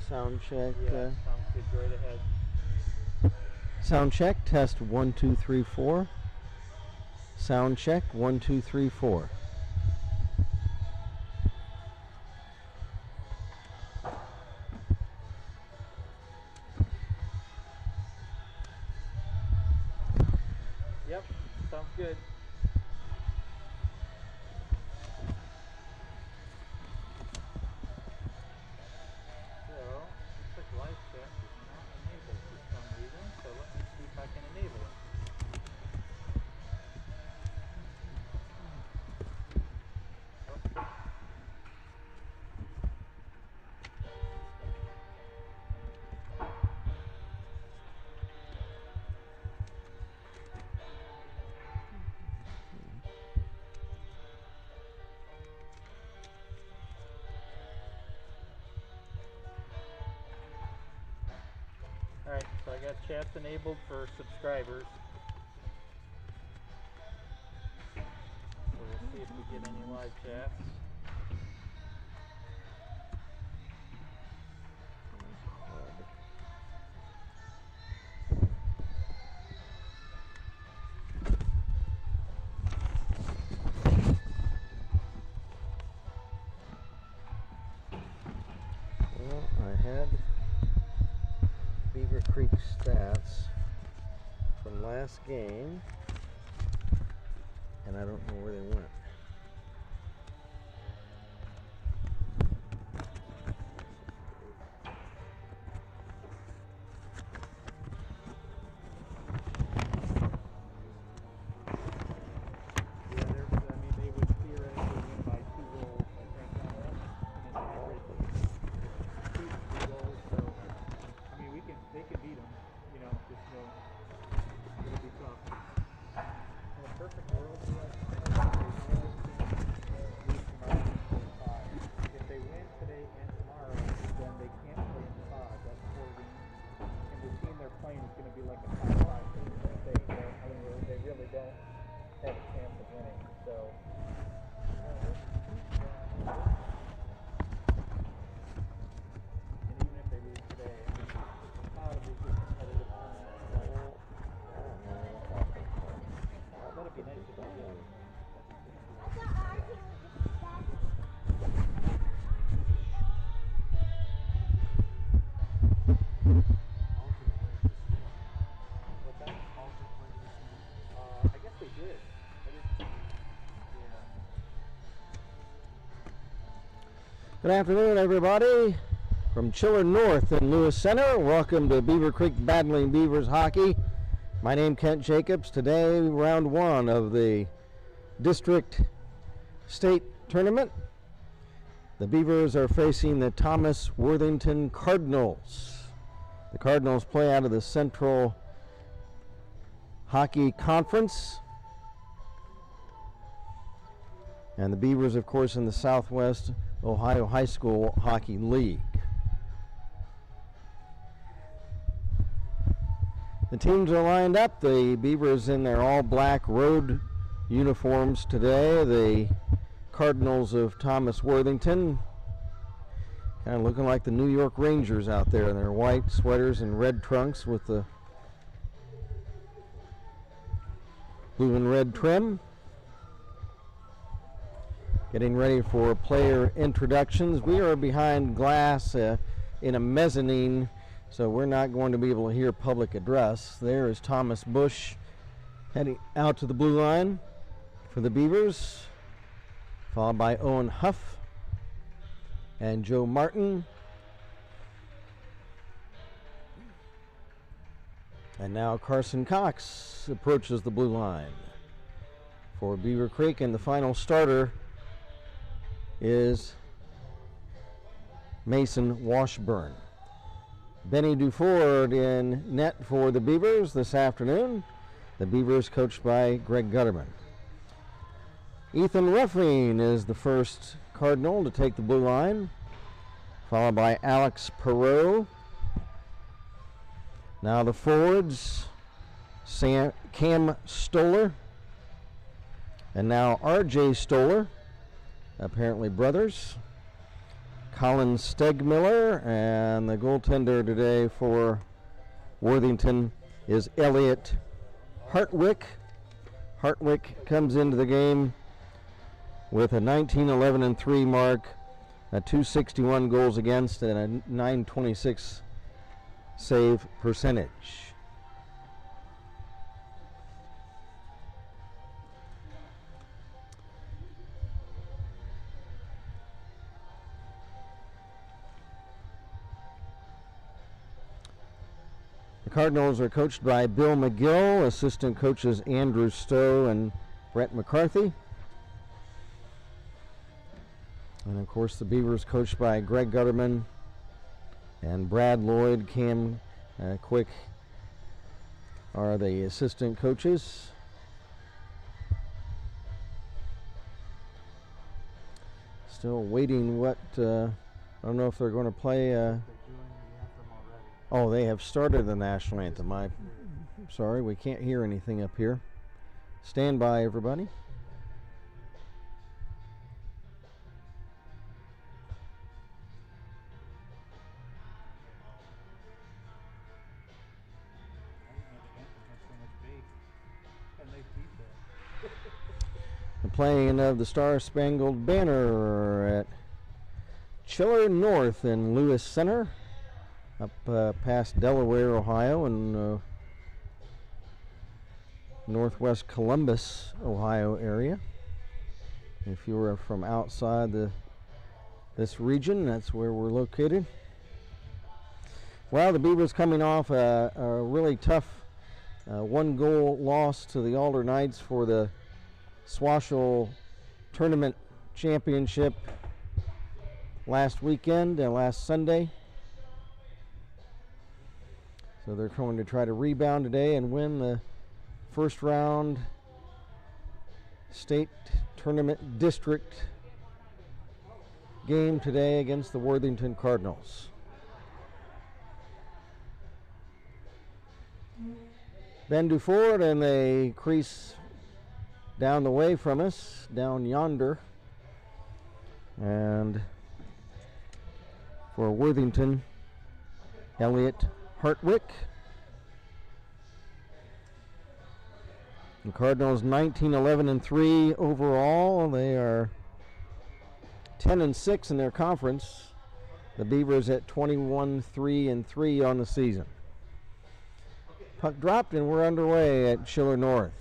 Sound check. Yeah, sounds good. Go right ahead. Sound check. Test 1 2 3 4. Sound check 1 2 3 4. Yep, sounds good. So, looks like live chat is not enabled for some reason, so let me see if I can enable it. Alright, so I got chats enabled for subscribers. So we'll see if we get any live chats. Well, I had Beavercreek stats from last game, and I don't know where they went. They can beat them, you know, just know it'll be tough. In a perfect world, if they win today and tomorrow, then they can't play in the pod. That's 4 games. And the team they're playing is going to be like a top 5 team. They really don't have a chance of winning. So, and even if they lose today, that'll be a good competitive tournament. That'll be nice if they do. What's that? I guess they did. Good afternoon, everybody. From Chiller North in Lewis Center, welcome to Beavercreek Battling Beavers Hockey. My name is Kent Jacobs. Today, round 1 of the District State Tournament. The Beavers are facing the Thomas-Worthington Cardinals. The Cardinals play out of the Central Hockey Conference. And the Beavers, of course, in the Southwest Ohio High School Hockey League. The teams are lined up. The Beavers in their all-black road uniforms today. The Cardinals of Thomas-Worthington kind of looking like the New York Rangers out there in their white sweaters and red trunks with the blue and red trim. Getting ready for player introductions. We are behind glass in a mezzanine, so we're not going to be able to hear public address. There is Thomas Bush heading out to the blue line for the Beavers, followed by Owen Huff and Joe Martin. And now Carson Cox approaches the blue line for Beavercreek, and the final starter is Mason Washburn. Benny Duford in net for the Beavers this afternoon. The Beavers coached by Greg Gutterman. Ethan Ruffing is the first Cardinal to take the blue line, followed by Alex Perot. Now the forwards, Cam Stoller, and now R.J. Stoller, apparently brothers. Colin Stegmiller, and the goaltender today for Worthington is Elliot Hartwick. Hartwick comes into the game with a 19-11-3 mark, a 261 goals against, and a 926 save percentage. The Cardinals are coached by Bill McGill, assistant coaches Andrew Stowe and Brett McCarthy. And of course the Beavers coached by Greg Gutterman and Brad Lloyd. Cam Quick are the assistant coaches. Still waiting what, I don't know if they're going to play. Oh, they have started the national anthem. I'm sorry, we can't hear anything up here. Stand by, everybody. The playing of the Star Spangled Banner at Chiller North in Lewis Center, up past Delaware, Ohio, and northwest Columbus, Ohio area. If you were from outside this region, that's where we're located. Well, the Beavers coming off a really tough one-goal loss to the Alder Knights for the Swashel Tournament Championship last weekend and last Sunday. So they're going to try to rebound today and win the first round state tournament district game today against the Worthington Cardinals. Ben Duford, and they crease down the way from us, down yonder. And for Worthington, Elliot Hartwick. The Cardinals 19-11-3 overall. They are 10-6 in their conference. The Beavers at 21-3-3 on the season. Puck dropped and we're underway at Chiller North.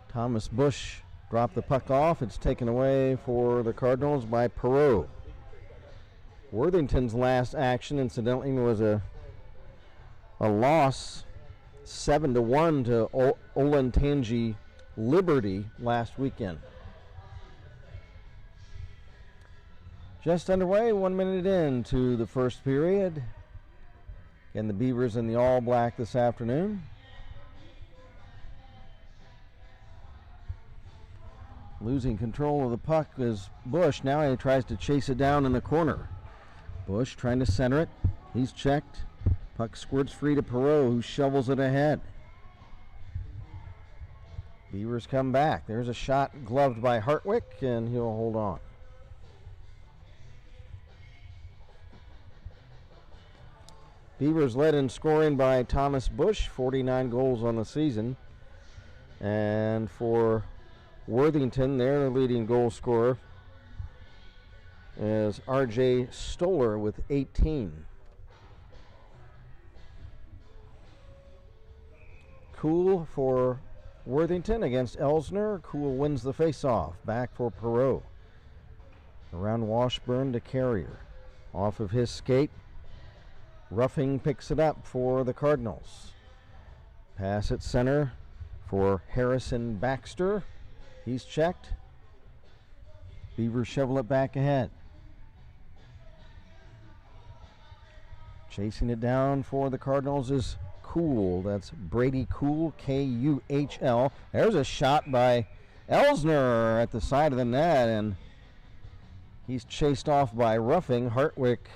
Thomas Bush dropped the puck off. It's taken away for the Cardinals by Perot. Worthington's last action, incidentally, was a loss 7-1 to Olentangy Liberty last weekend. Just underway, 1 minute into the first period. Again, the Beavers in the all black this afternoon. Losing control of the puck is Bush. Now he tries to chase it down in the corner. Bush trying to center it. He's checked. Puck squirts free to Perot, who shovels it ahead. Beavers come back. There's a shot gloved by Hartwick, and he'll hold on. Beavers led in scoring by Thomas Bush, 49 goals on the season. And for Worthington, their leading goal scorer is R.J. Stoller with 18. Cool for Worthington against Elsner. Cool wins the faceoff. Back for Perot. Around Washburn to Carrier. Off of his skate. Ruffing picks it up for the Cardinals. Pass at center for Harrison Baxter. He's checked. Beavers shovel it back ahead. Chasing it down for the Cardinals is Kuhl. That's Brady Kuhl, K-U-H-L. There's a shot by Elsner at the side of the net, and he's chased off by Ruffing. Hartwick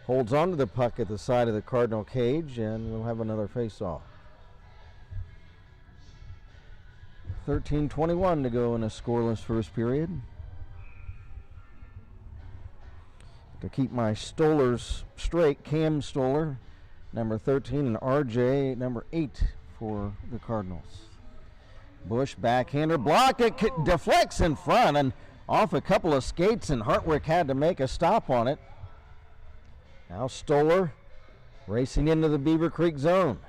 holds onto the puck at the side of the Cardinal cage, and we'll have another face-off. 13:21 to go in a scoreless first period. To keep my Stolers straight, Cam Stoller, number 13, and RJ, number 8 for the Cardinals. Bush backhander block, it deflects in front and off a couple of skates, and Hartwick had to make a stop on it. Now Stoller racing into the Beavercreek zone,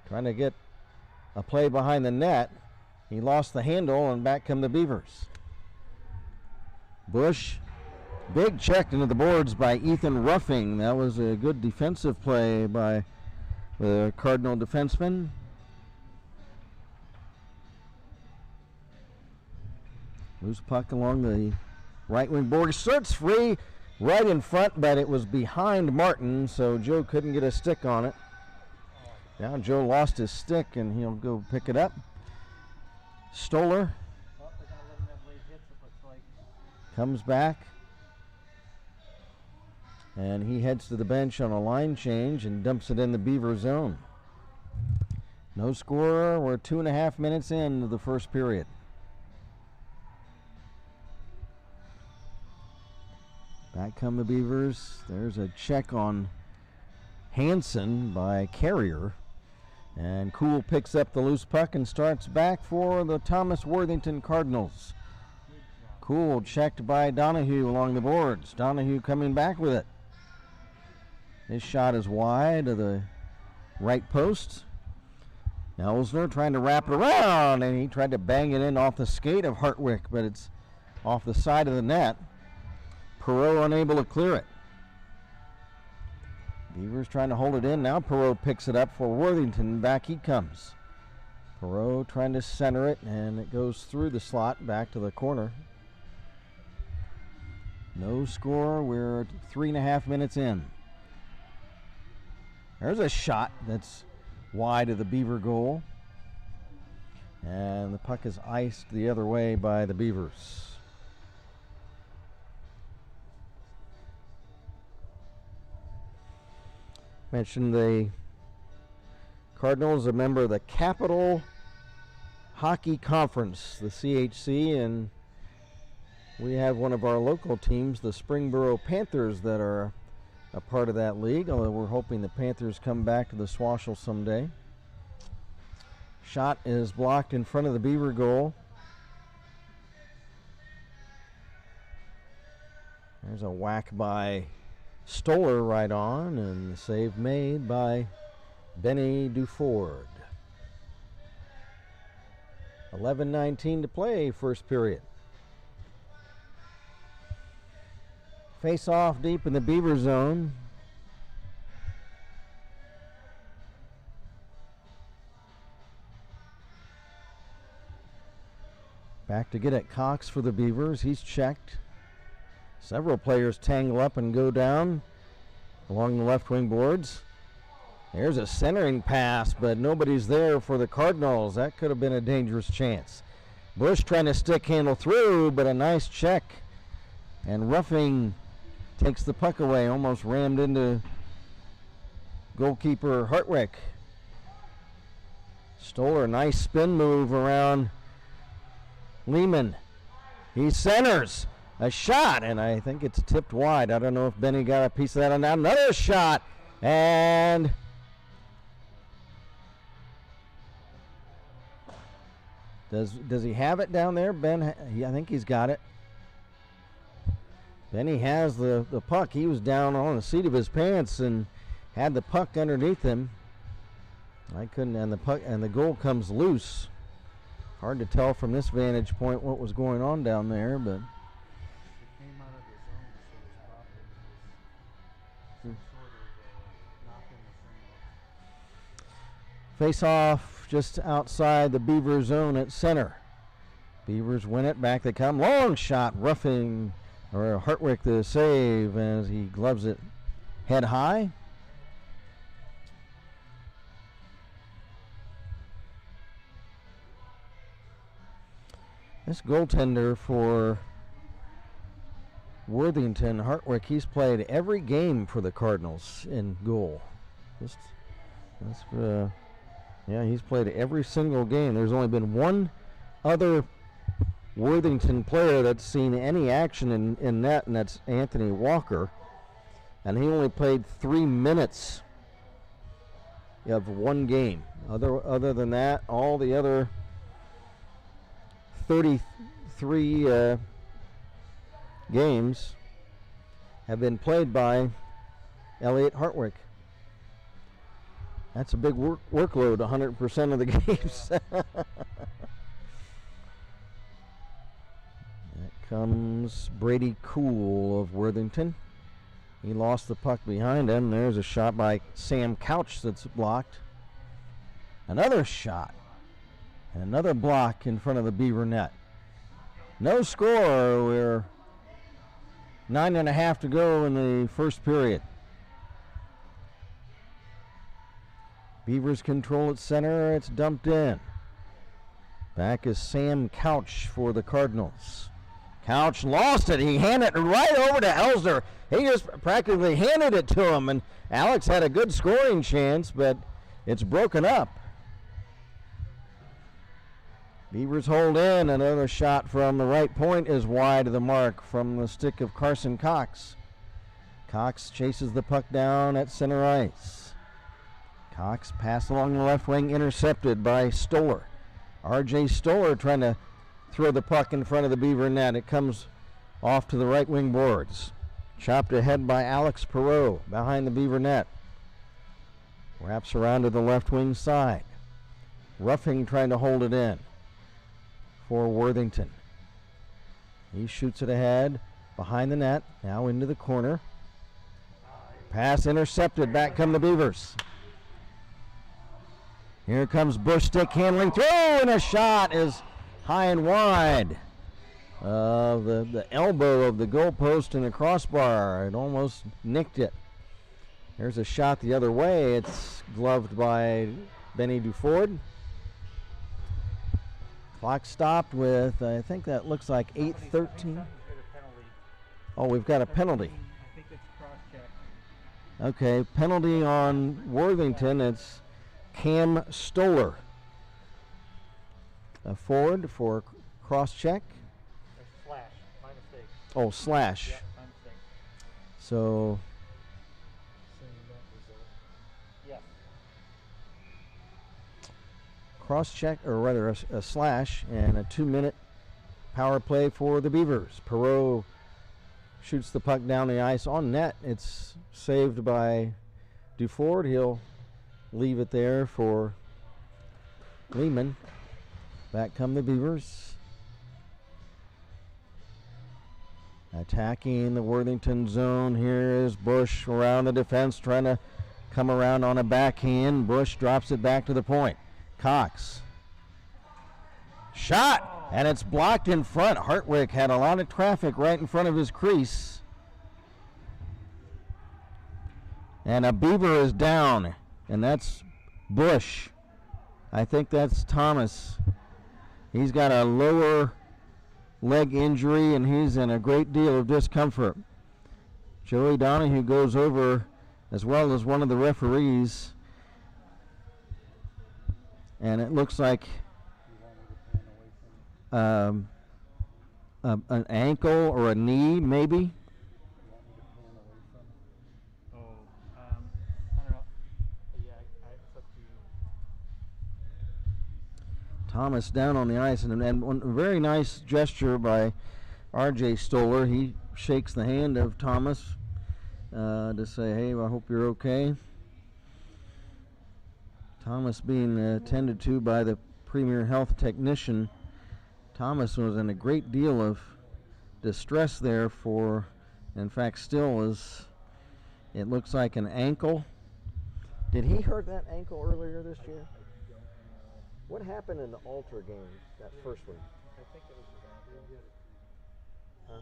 trying to get a play behind the net. He lost the handle, and back come the Beavers. Bush, big check into the boards by Ethan Ruffing. That was a good defensive play by the Cardinal defenseman. Loose puck along the right wing board. Search free right in front, but it was behind Martin, so Joe couldn't get a stick on it. Now Joe lost his stick, and he'll go pick it up. Stoller comes back, and he heads to the bench on a line change and dumps it in the Beaver zone. No score. We're 2.5 minutes into the first period. Back come the Beavers. There's a check on Hansen by Carrier. And Kuhl picks up the loose puck and starts back for the Thomas-Worthington Cardinals. Kuhl checked by Donahue along the boards. Donahue coming back with it. His shot is wide to the right post. Elsner trying to wrap it around, and he tried to bang it in off the skate of Hartwick, but it's off the side of the net. Perot unable to clear it. Beavers trying to hold it in. Now Perot picks it up for Worthington. Back he comes. Perot trying to center it, and it goes through the slot back to the corner. No score. We're 3.5 minutes in. There's a shot that's wide of the Beaver goal. And the puck is iced the other way by the Beavers. Mentioned the Cardinals, a member of the Capital Hockey Conference, the CHC, and we have one of our local teams, the Springboro Panthers, that are a part of that league, although we're hoping the Panthers come back to the Swashel someday. Shot is blocked in front of the Beaver goal. There's a whack by Stoller right on, and the save made by Benny Duford. 11:19 to play, first period. Face off deep in the Beaver zone. Back to get at Cox for the Beavers. He's checked. Several players tangle up and go down along the left wing boards. There's a centering pass, but nobody's there for the Cardinals. That could have been a dangerous chance. Bush trying to stick handle through, but a nice check. And Ruffing takes the puck away, almost rammed into goalkeeper Hartwick. Stoller, nice spin move around Lehman. He centers. A shot, and I think it's tipped wide. I don't know if Benny got a piece of that on that. Another shot, and does he have it down there? Ben, I think he's got it. Benny has the puck. He was down on the seat of his pants and had the puck underneath him. I couldn't, and the puck and the goal comes loose. Hard to tell from this vantage point what was going on down there, but. Face off just outside the Beaver zone at center. Beavers win it, back they come. Long shot, Ruffing, or Hartwick the save as he gloves it head high. This goaltender for Worthington, Hartwick, he's played every game for the Cardinals in goal. That's Yeah, he's played every single game. There's only been one other Worthington player that's seen any action in net, and that's Anthony Walker. And he only played 3 minutes of one game. Other than that, all the other 33 games have been played by Elliot Hartwick. That's a big workload, 100% of the games. That comes Brady Cool of Worthington. He lost the puck behind him. There's a shot by Sam Couch that's blocked. Another shot. And another block in front of the Beaver net. No score. We're 9.5 to go in the first period. Beavers control at center. It's dumped in. Back is Sam Couch for the Cardinals. Couch lost it. He handed it right over to Elsner. He just practically handed it to him, and Alex had a good scoring chance, but it's broken up. Beavers hold in. Another shot from the right point is wide of the mark from the stick of Carson Cox. Cox chases the puck down at center ice. Cox pass along the left wing, intercepted by Stoller. R.J. Stoller trying to throw the puck in front of the Beaver net. It comes off to the right wing boards. Chopped ahead by Alex Perreault behind the Beaver net. Wraps around to the left wing side. Ruffing trying to hold it in for Worthington. He shoots it ahead behind the net, now into the corner. Pass intercepted. Back come the Beavers. Here comes Bush stick handling through, and a shot is high and wide. The elbow of the goalpost and the crossbar. It almost nicked it. There's a shot the other way. It's gloved by Benny Duford. Clock stopped with, I think that looks like 8:13. Oh, we've got a penalty. I think it's cross-check. Okay, penalty on Worthington. It's Cam Stoller. A forward for cross-check. Slash. My mistake. Oh, slash. Yeah, my mistake. So, Yes. cross-check, or rather a slash, and a 2-minute power play for the Beavers. Perreault shoots the puck down the ice on net. It's saved by Duford. He'll leave it there for Lehman. Back come the Beavers. Attacking the Worthington zone. Here is Bush around the defense, trying to come around on a backhand. Bush drops it back to the point. Cox. Shot! And it's blocked in front. Hartwick had a lot of traffic right in front of his crease. And a Beaver is down. And that's Bush. I think that's Thomas. He's got a lower leg injury, and he's in a great deal of discomfort. Joey Donahue goes over, as well as one of the referees. And it looks like an ankle or a knee, maybe. Thomas down on the ice, and one very nice gesture by R.J. Stoller. He shakes the hand of Thomas to say, hey, I hope you're okay. Thomas being attended to by the premier health technician. Thomas was in a great deal of distress there for, in fact, still is, it looks like an ankle. Did he hurt that ankle earlier this year? What happened in the Alter game, that first one? I think it was his ankle. Huh?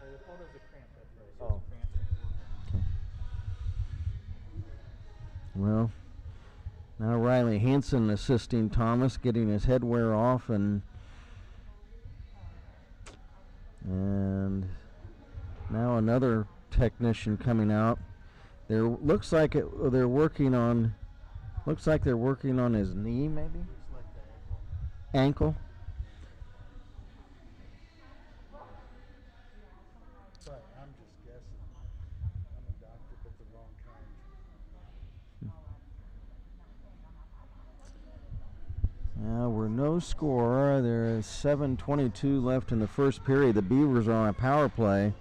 There was a cramp, that's right. Oh. There was a cramp. Okay. Well, now Riley Hansen assisting Thomas, getting his head wear off, and now another technician coming out. There looks like they're working on. Looks like they're working on his knee, maybe? Looks like the Ankle. But I'm just guessing. I'm a doctor, but the wrong kind. We're no score. There is 7:22 left in the first period. The Beavers are on a power play.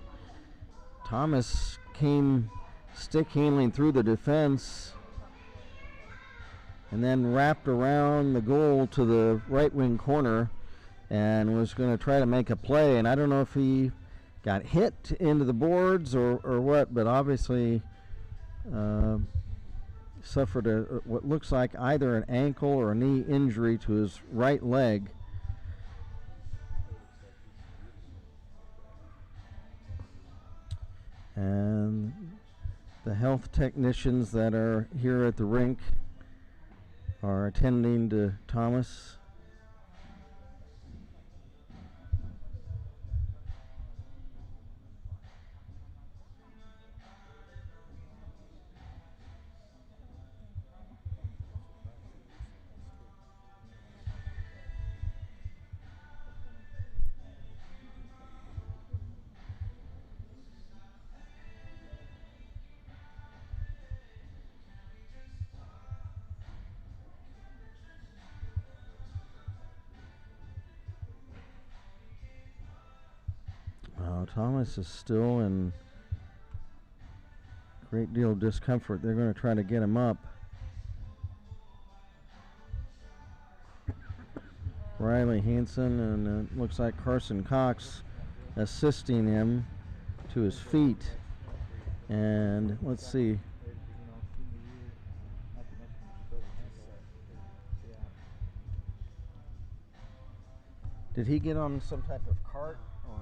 Thomas came stick handling through the defense and then wrapped around the goal to the right wing corner and was going to try to make a play. And I don't know if he got hit into the boards or what, but obviously suffered what looks like either an ankle or a knee injury to his right leg. And the health technicians that are here at the rink are attending to Thomas. Thomas is still in a great deal of discomfort. They're going to try to get him up. Riley Hansen and it looks like Carson Cox assisting him to his feet. And let's see. Did he get on some type of cart or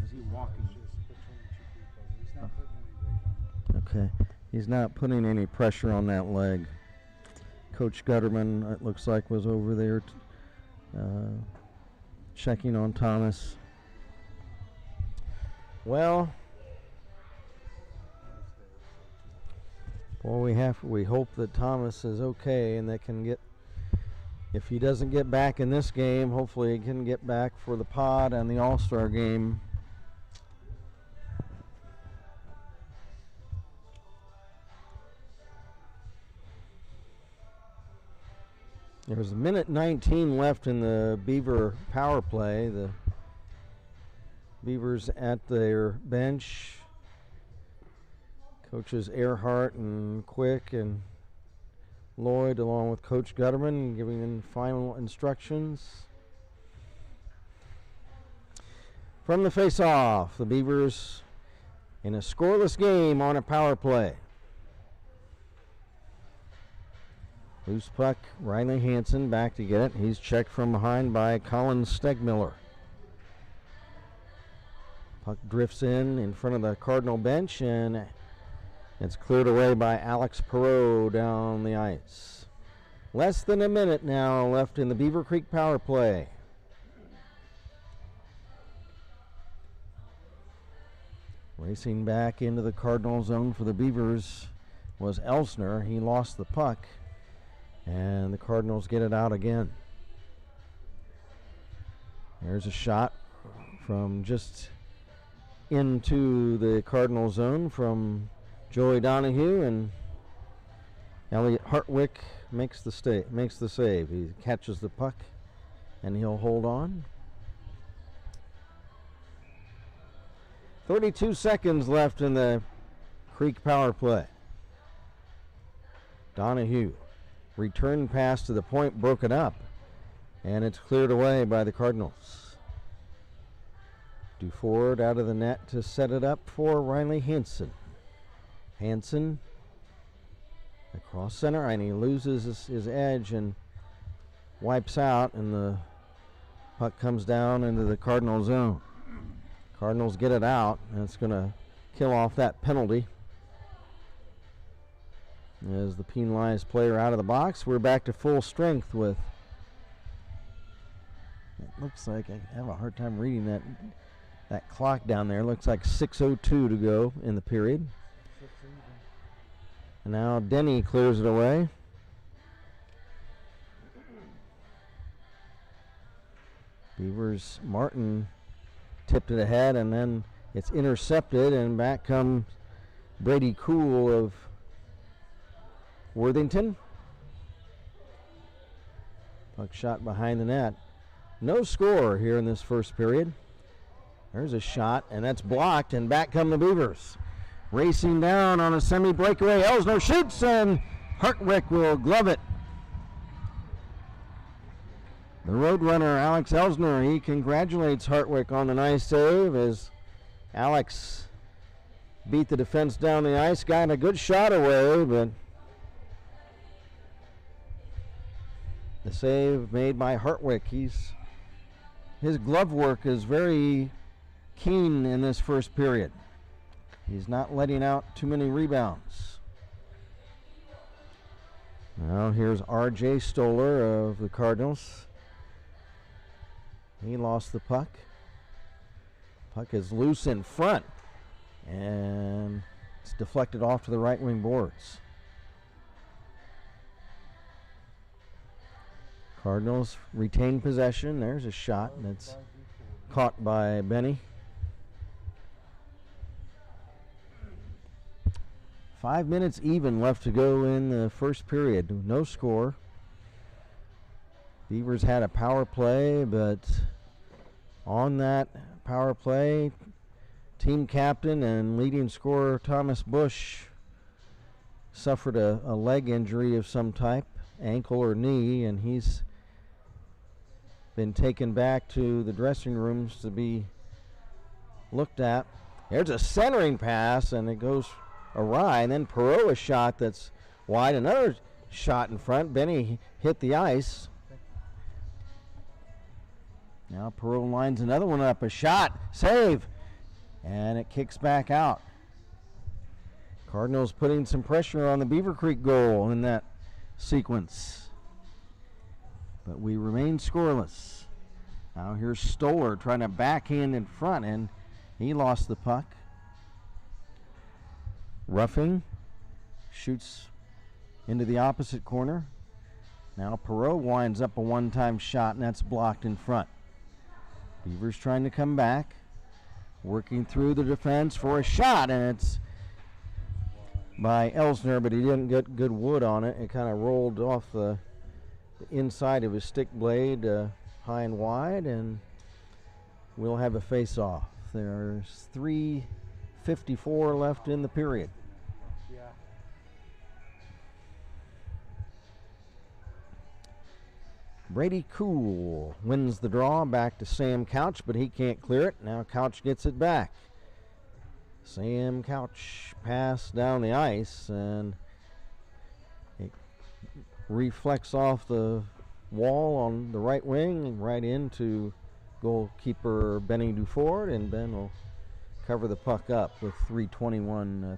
is he walking? He's not putting any weight on it. Okay, he's not putting any pressure on that leg. Coach Gutterman, it looks like, was over there checking on Thomas. Well, we hope that Thomas is okay and that can get, if he doesn't get back in this game, hopefully he can get back for the pod and the All-Star game. There's a minute 19 left in the Beaver power play. The Beavers at their bench. Coaches Earhart and Quick and Lloyd, along with Coach Gutterman, giving them final instructions. From the face-off, the Beavers in a scoreless game on a power play. Loose puck, Riley Hansen back to get it. He's checked from behind by Colin Stegmiller. Puck drifts in front of the Cardinal bench, and it's cleared away by Alex Perot down the ice. Less than a minute now left in the Beavercreek power play. Racing back into the Cardinal zone for the Beavers was Elsner. He lost the puck, and the Cardinals get it out again. There's a shot from just into the Cardinal zone from Joey Donahue, and Elliot Hartwick makes the save. He catches the puck, and he'll hold on. 32 seconds left in the Creek power play. Donahue, return pass to the point, broken up, and it's cleared away by the Cardinals. Duford out of the net to set it up for Riley Hansen. Hansen across center, and he loses his edge and wipes out, and the puck comes down into the Cardinal zone. Cardinals get it out, and it's going to kill off that penalty. As the penalized player out of the box, we're back to full strength with, it looks like, I have a hard time reading that clock down there. It looks like 6:02 to go in the period. And now Denny clears it away. Beavers Martin tipped it ahead, and then it's intercepted, and back comes Brady Cool of Worthington. Puck shot behind the net. No score here in this first period. There's a shot, and that's blocked, and back come the Beavers. Racing down on a semi-breakaway. Elsner shoots, and Hartwick will glove it. The Roadrunner, Alex Elsner, he congratulates Hartwick on the nice save as Alex beat the defense down the ice, got a good shot away, but the save made by Hartwick. His glove work is very keen in this first period. He's not letting out too many rebounds. Now here's R.J. Stoller of the Cardinals. He lost the puck. Puck is loose in front, and it's deflected off to the right wing boards. Cardinals retain possession. There's a shot, and it's caught by Benny. 5 minutes even left to go in the first period. No score. Beavers had a power play, but on that power play, team captain and leading scorer Thomas Bush suffered a leg injury of some type, ankle or knee, and he's been taken back to the dressing rooms to be looked at. There's a centering pass, and it goes awry, and then Perot a shot that's wide. Another shot in front. Benny hit the ice. Now Perot lines another one up. A shot. Save. And it kicks back out. Cardinals putting some pressure on the Beavercreek goal in that sequence. But we remain scoreless. Now here's Stoller trying to backhand in front, and he lost the puck. Roughing shoots into the opposite corner. Now Perot winds up a one-time shot, and that's blocked in front. Beavers trying to come back, working through the defense for a shot, and it's by Elsner, but he didn't get good wood on it. It kind of rolled off the inside of his stick blade high and wide, and we'll have a face-off. There's 3:54 left in the period. Brady Cool wins the draw back to Sam Couch, but he can't clear it. Now Couch gets it back. Sam Couch pass down the ice, and it reflects off the wall on the right wing and right into goalkeeper Benny Duford, and Ben will cover the puck up with 3:41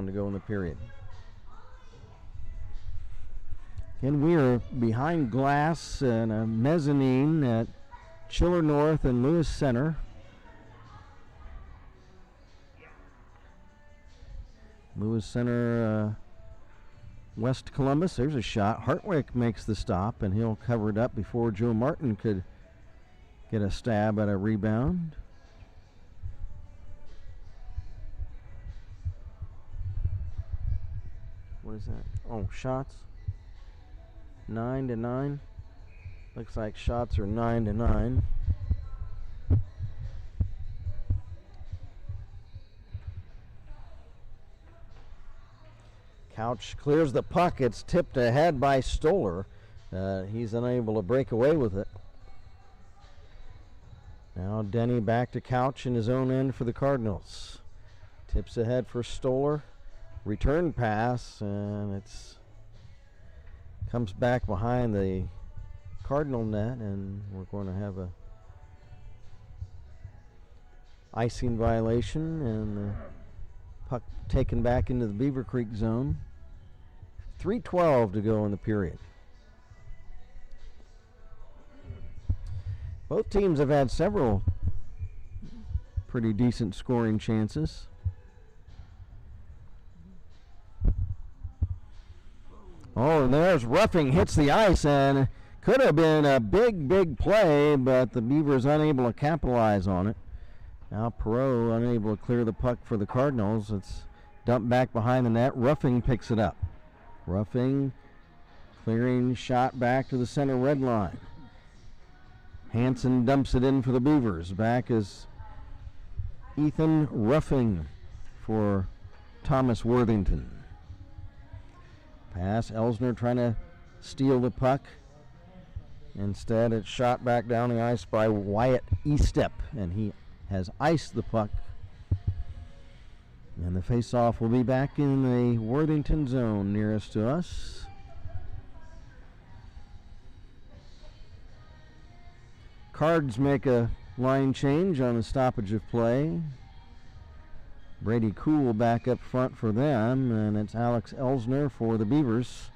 to go in the period. And we are behind glass and a mezzanine at Chiller North and Lewis Center. Lewis Center, West Columbus. There's a shot. Hartwick makes the stop, and he'll cover it up before Joe Martin could get a stab at a rebound. What is that? Oh, shots. 9-9. Looks like shots are 9-9. Couch clears the puck. It's tipped ahead by Stoller. He's unable to break away with it. Now Denny back to Couch in his own end for the Cardinals. Tips ahead for Stoller. Return pass, and it's comes back behind the Cardinal net, and we're going to have a icing violation, and the puck taken back into the Beavercreek zone. 3:12 to go in the period. Both teams have had several pretty decent scoring chances. Oh, and there's Roughing, hits the ice and Could have been a big play, but the Beavers unable to capitalize on it. Now Perot unable to clear the puck for the Cardinals. It's dumped back behind the net. Ruffing picks it up. Ruffing clearing shot back to the center red line. Hansen dumps it in for the Beavers. Back is Ethan Ruffing for Thomas-Worthington. Pass. Elsner trying to steal the puck. Instead, it's shot back down the ice by Wyatt Estep, and he has iced the puck. And the face-off will be back in the Worthington zone nearest to us. Cards make a line change on the stoppage of play. Brady Kuhl back up front for them, and it's Alex Elsner for the Beavers.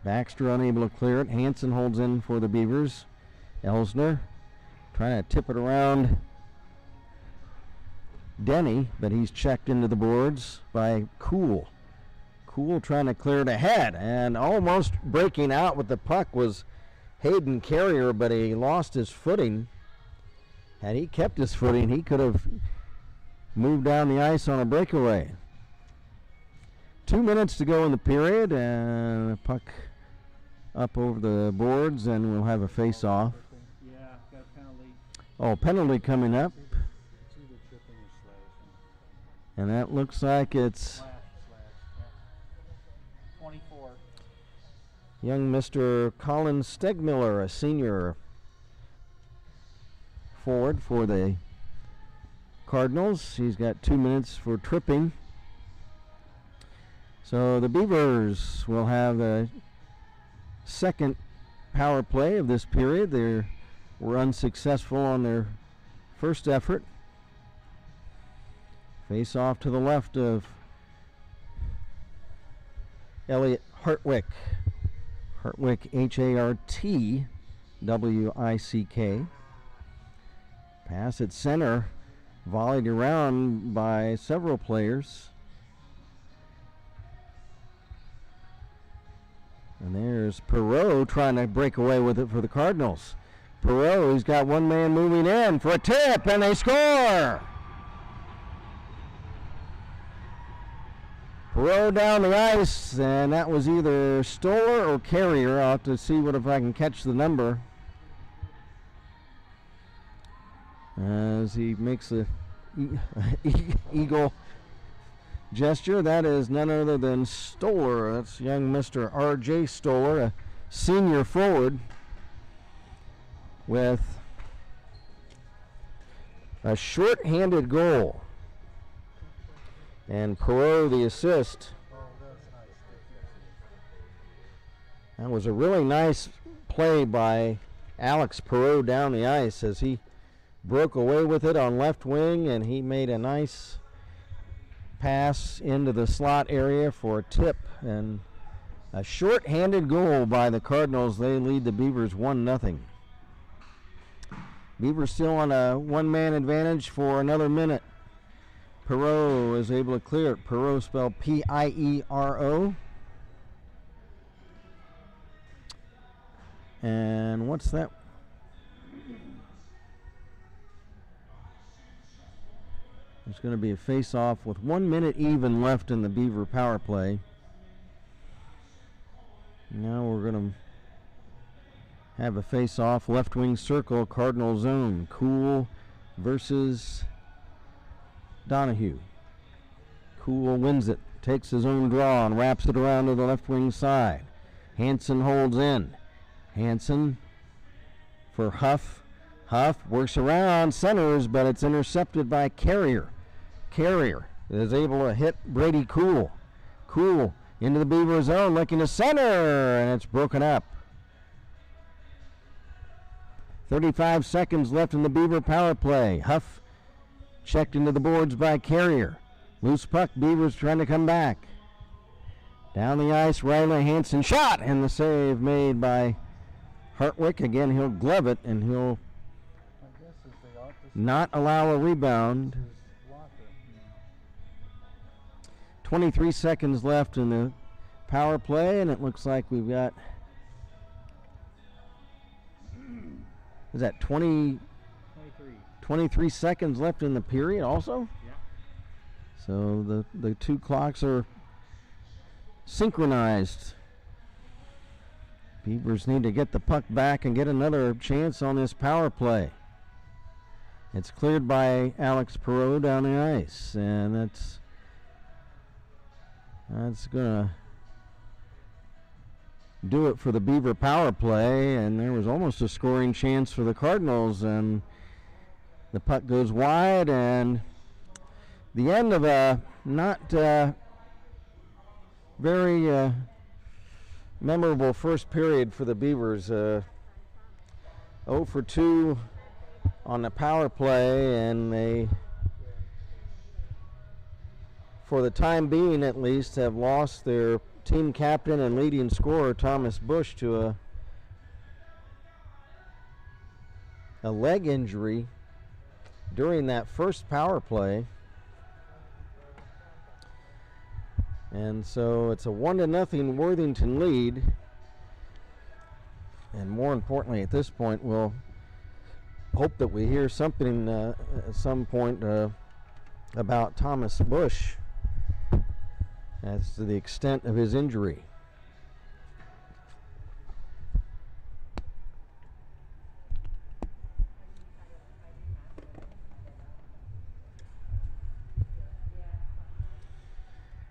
Baxter unable to clear it. Hansen holds in for the Beavers. Elsner trying to tip it around Denny, but he's checked into the boards by Kuhl. Kuhl trying to clear it ahead, and almost breaking out with the puck was Hayden Carrier, but he lost his footing. Had he kept his footing, he could have moved down the ice on a breakaway. 2 minutes to go in the period, and the puck up over the boards, and we'll have a face-off. Yeah, got a penalty. Oh, penalty coming up. And that looks like it's Slash, yeah. 24. young Mr. Colin Stegmiller, a senior forward for the Cardinals. He's got 2 minutes for tripping. So the Beavers will have the second power play of this period. They were unsuccessful on their first effort. Face off to the left of Elliot Hartwick. Hartwick, Hartwick. Pass at center, volleyed around by several players. And there's Perot trying to break away with it for the Cardinals. Perot, he's got one man moving in for a tip, and they score! Perot down the ice, and that was either Stoller or Carrier. I'll have to see if I can catch the number. As he makes the eagle gesture, that is none other than Stoller. That's young Mr. R.J. Stoller, a senior forward, with a short-handed goal. And Perot the assist. That was a really nice play by Alex Perot down the ice as he broke away with it on left wing, and he made a nice pass into the slot area for a tip, and a short-handed goal by the Cardinals. They lead the Beavers 1-0. Beavers still on a one-man advantage for another minute. Perot is able to clear it. Perot spelled P-I-E-R-O. And what's that? It's going to be a face-off with 1 minute even left in the Beaver power play. Now we're going to have a face-off, left wing circle, Cardinal zone. Kuhl versus Donahue. Kuhl wins it, takes his own draw and wraps it around to the left wing side. Hansen holds in. Hansen for Huff. Huff works around, centers, but it's intercepted by Carrier. Carrier is able to hit Brady Kuhl. Kuhl into the Beaver zone, looking to center, and it's broken up. 35 seconds left in the Beaver power play. Huff checked into the boards by Carrier. Loose puck, Beavers trying to come back. Down the ice, Riley Hansen shot, and the save made by Hartwick. Again, he'll glove it, and he'll not allow a rebound. 23 seconds left in the power play, and it looks like we've got, is that 23 seconds left in the period also? Yeah. So the two clocks are synchronized. Beavers need to get the puck back and get another chance on this power play. It's cleared by Alex Perot down the ice, and that's gonna do it for the Beaver power play. And there was almost a scoring chance for the Cardinals, and the puck goes wide, and the end of a not very memorable first period for the Beavers. 0 for 2 on the power play, and they, for the time being at least, have lost their team captain and leading scorer Thomas Bush to a leg injury during that first power play. And so it's a 1-0 Worthington lead. And more importantly, at this point, we'll hope that we hear something at some point about Thomas Bush as to the extent of his injury.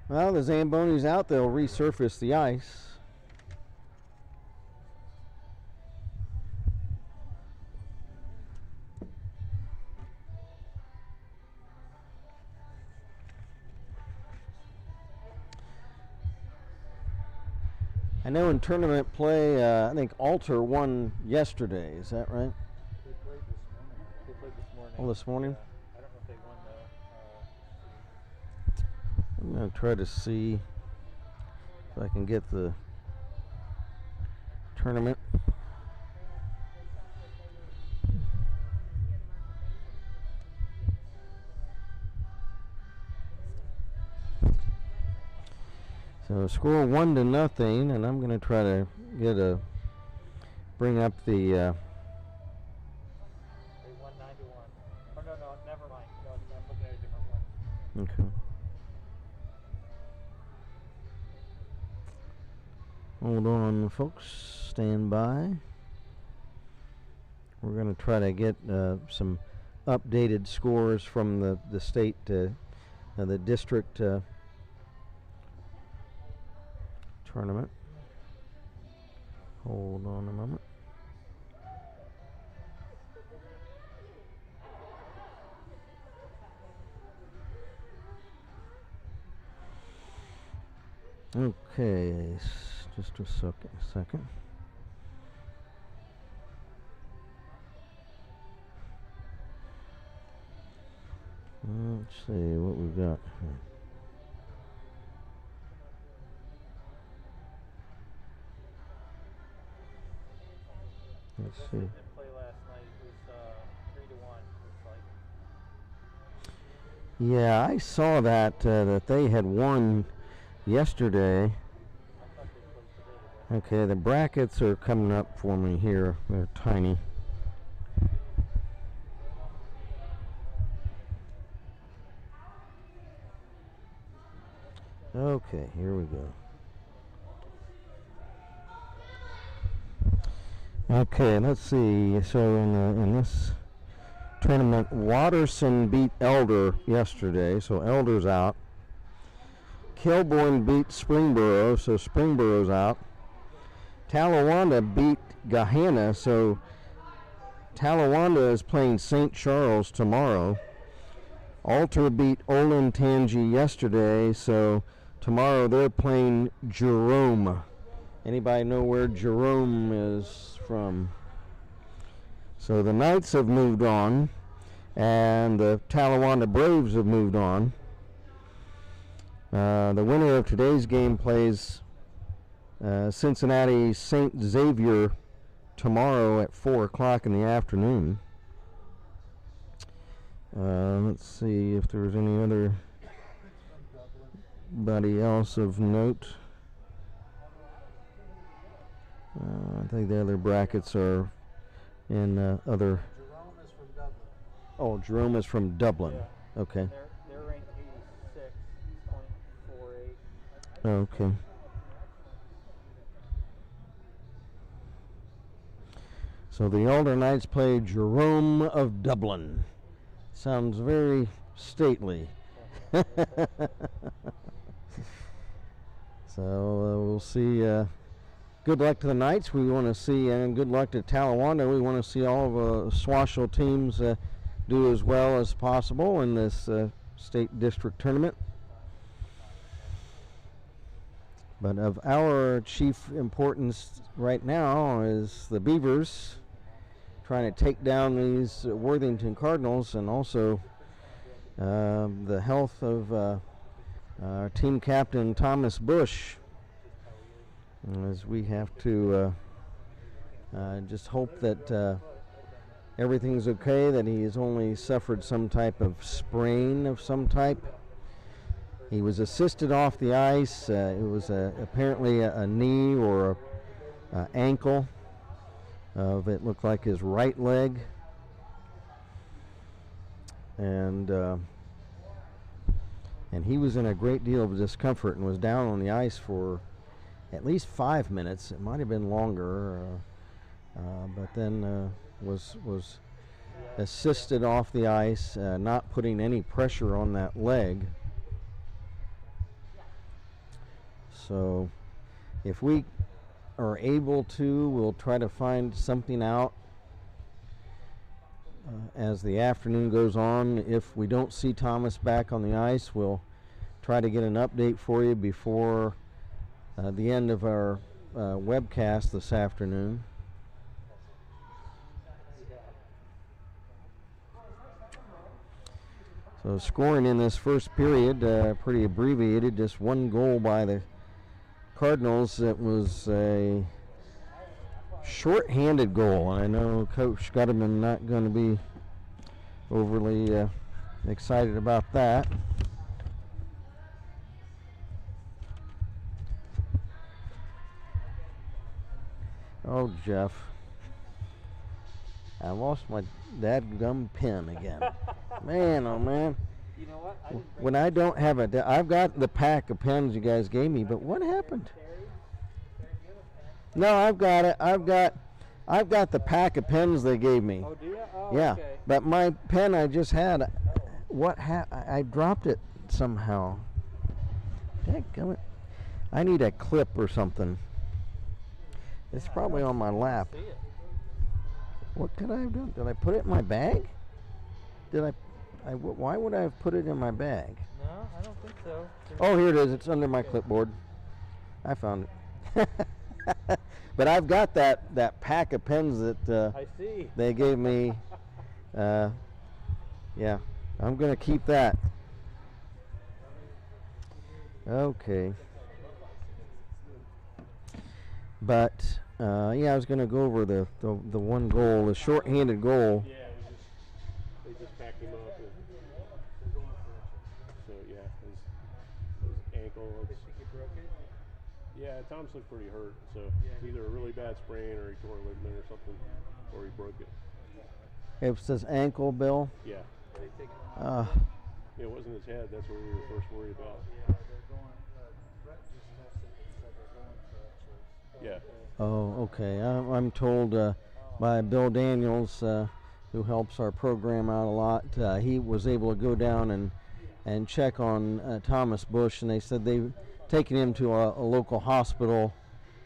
Well, the Zamboni's out. They'll resurface the ice. I know in tournament play, I think Alter won yesterday. Is that right? They played this morning. Oh, this morning? I don't know if they won though. I'm going to try to see if I can get the tournament. So score 1-0, and I'm going to try to bring up the. They won 9-1. Oh no, never mind. No, I'm looking at a different one. Okay. Hold on, folks. Stand by. We're going to try to get some updated scores from the state, the district tournament. Hold on a moment. Okay, just a second. Let's see what we've got here. Let's see. Didn't play last night. It was 3-1. It was like. Yeah, I saw that they had won yesterday. I thought they played today. Okay, the brackets are coming up for me here. They're tiny. Okay, here we go. Okay, let's see. So in this tournament, Watterson beat Elder yesterday, so Elder's out. Kilbourne beat Springboro, so Springboro's out. Talawanda beat Gahanna, so Talawanda is playing St. Charles tomorrow. Alter beat Olentangy yesterday, so tomorrow they're playing Jerome. Anybody know where Jerome is from? So the Knights have moved on, and the Talawanda Braves have moved on. The winner of today's game plays Cincinnati St. Xavier tomorrow at 4 o'clock in the afternoon. Let's see if there's any other anybody else of note. I think the other brackets are in other. Jerome is from Dublin. Oh, Jerome is from Dublin. Yeah. Okay. And they're ranked 86.48. Okay. So the Alder Knights play Jerome of Dublin. Sounds very stately. So we'll see. Good luck to the Knights. We want to see, and good luck to Talawanda. We want to see all of Swashel teams do as well as possible in this state district tournament. But of our chief importance right now is the Beavers trying to take down these Worthington Cardinals, and also the health of our team captain Thomas Bush, as we have to just hope that everything's okay, that he has only suffered some type of sprain of some type. He was assisted off the ice. It was apparently a knee or a ankle of, it looked like, his right leg. And he was in a great deal of discomfort and was down on the ice for at least 5 minutes. It might have been longer, but then was assisted off the ice, not putting any pressure on that leg. So if we are able to, we'll try to find something out as the afternoon goes on. If we don't see Thomas back on the ice, we'll try to get an update for you before the end of our webcast this afternoon. So scoring in this first period, pretty abbreviated, just one goal by the Cardinals. It was a short-handed goal. I know Coach Gutterman not going to be overly excited about that. Oh, Jeff. I lost my dadgum pen again. Man, oh man. You know what? When I don't have I've got the pack of pens you guys gave me, but what happened? No, I've got it. I've got the pack of pens they gave me. Oh, do you? Oh, yeah, okay. but my pen I just had, I dropped it somehow. Dadgummit. I need a clip or something. It's probably on my lap. What could I have done? Did I put it in my bag? Why would I have put it in my bag? No, I don't think so. Oh, here it is. It's under my clipboard. I found it. But I've got that pack of pens that I see. they gave me. Yeah, I'm going to keep that. Okay. But yeah, I was going to go over the one goal, the short-handed goal. Yeah, they just packed him up. So yeah, his ankle. I think he broke it. Yeah, Tom's looked pretty hurt. So it's either a really bad sprain or he tore a ligament or something, or he broke it. It says ankle, Bill. Yeah. It wasn't his head. That's what we were first worried about. Yeah, they're going. Brett just tested and said they're going for X-rays. Oh, okay. I'm told by Bill Daniels, who helps our program out a lot, he was able to go down and check on Thomas Bush, and they said they've taken him to a local hospital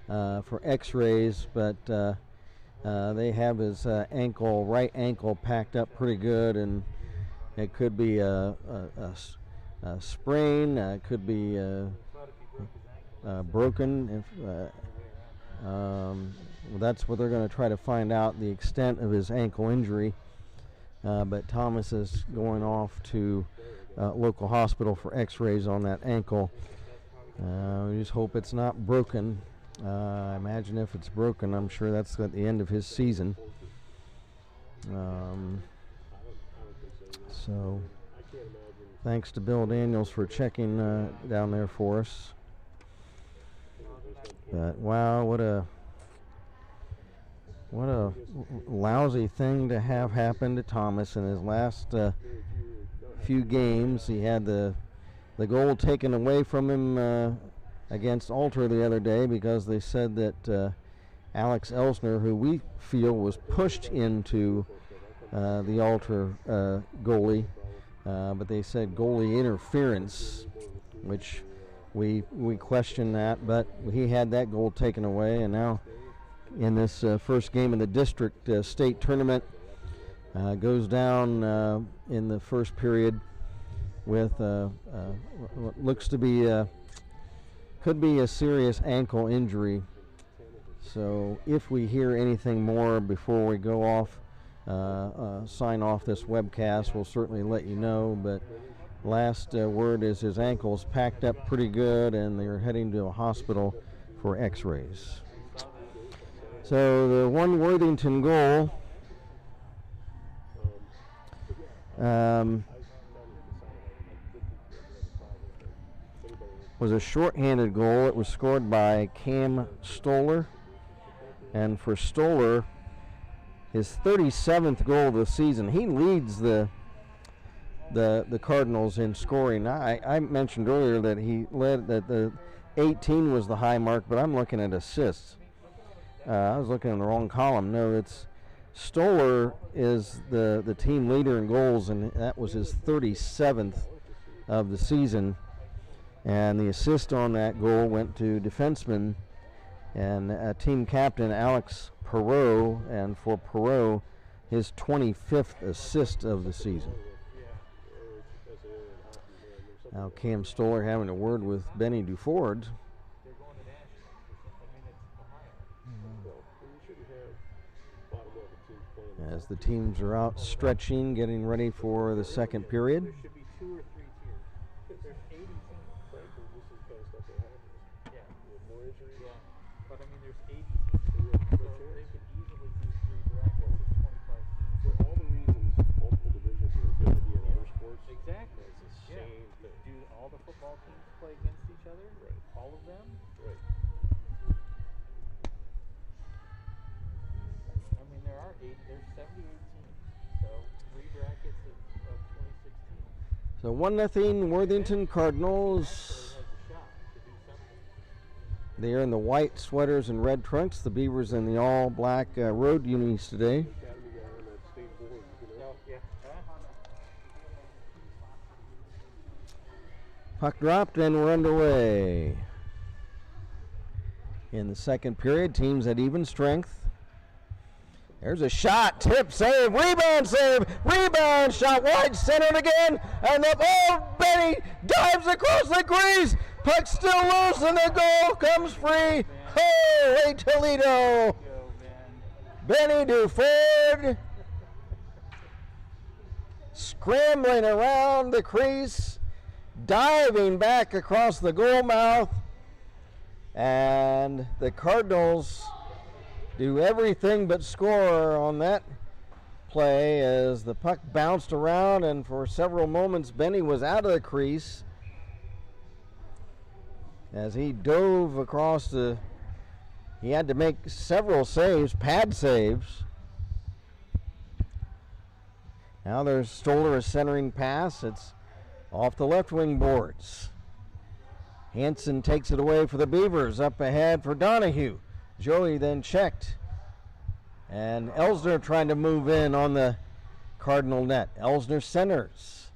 for X-rays, but they have his right ankle packed up pretty good, and it could be a sprain, it could be broken. That's what they're going to try to find out, the extent of his ankle injury. But Thomas is going off to local hospital for X-rays on that ankle. We just hope it's not broken. I imagine if it's broken, I'm sure that's at the end of his season. So thanks to Bill Daniels for checking down there for us. But wow, what a What a lousy thing to have happen to Thomas in his last few games. He had the goal taken away from him against Alter the other day because they said that Alex Elsner, who we feel was pushed into the Alter goalie, but they said goalie interference, which we question that, but he had that goal taken away, and now in this first game in the district state tournament goes down in the first period with what looks to be could be a serious ankle injury. So if we hear anything more before we go off, sign off this webcast, we'll certainly let you know, but last word is his ankle's packed up pretty good and they're heading to a hospital for x-rays. So the one Worthington goal was a shorthanded goal. It was scored by Cam Stoller. And for Stoller, his 37th goal of the season, he leads the Cardinals in scoring. I mentioned earlier that he led, that the 18 was the high mark, but I'm looking at assists. I was looking in the wrong column. No, it's Stoller is the team leader in goals, and that was his 37th of the season. And the assist on that goal went to defenseman and team captain Alex Perot, and for Perot, his 25th assist of the season. Now Cam Stoller having a word with Benny Duford. As the teams are out stretching, getting ready for the second period. There should be 2 or 3 tiers. There's 80 teams. Yeah, but I mean, there's 80 teams. So they could easily do 3 brackets of 25 teams. For all the reasons multiple divisions are a good idea in other sports. Exactly. It's the same thing. Do all the football teams play against each other? Right. All of them? Right. I mean, there's 78 teams. So 3 brackets of 26 teams. So 1-0 Worthington Cardinals. Actually has a shot to do something. They are in the white sweaters and red trunks. The Beavers in the all black road unis today. Academy guy on that state board, you know. Yeah. Puck dropped and we're underway. In the second period, teams at even strength. There's a shot, tip, save, rebound, shot wide, centered again, and Benny dives across the crease. Puck still loose, and the goal comes free. Holy Toledo! Benny Duford scrambling around the crease, diving back across the goal mouth, and the Cardinals do everything but score on that play as the puck bounced around, and for several moments Benny was out of the crease as he dove across he had to make several saves, pad saves. Now there's Stoller, a centering pass. It's off the left wing boards. Hansen takes it away for the Beavers, up ahead for Donahue. Joey then checked, and Elsner trying to move in on the Cardinal net. Elsner centers,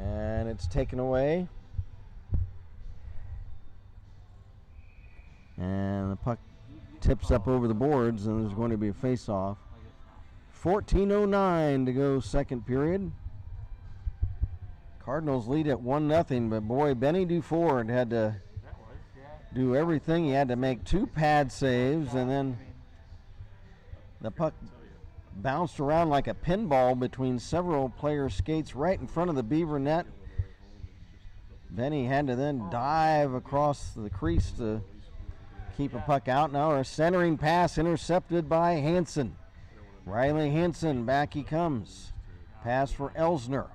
and it's taken away. And the puck tips up over the boards, and there's going to be a face-off. 14:09 to go second period. Cardinals lead at 1-0, but boy, Benny Duford had to do everything. He had to make 2 pad saves, and then the puck bounced around like a pinball between several players' skates right in front of the Beaver net. Benny had to then dive across the crease to keep a puck out. Now a centering pass intercepted by Hansen. Riley Hansen, back he comes. Pass for Elsner.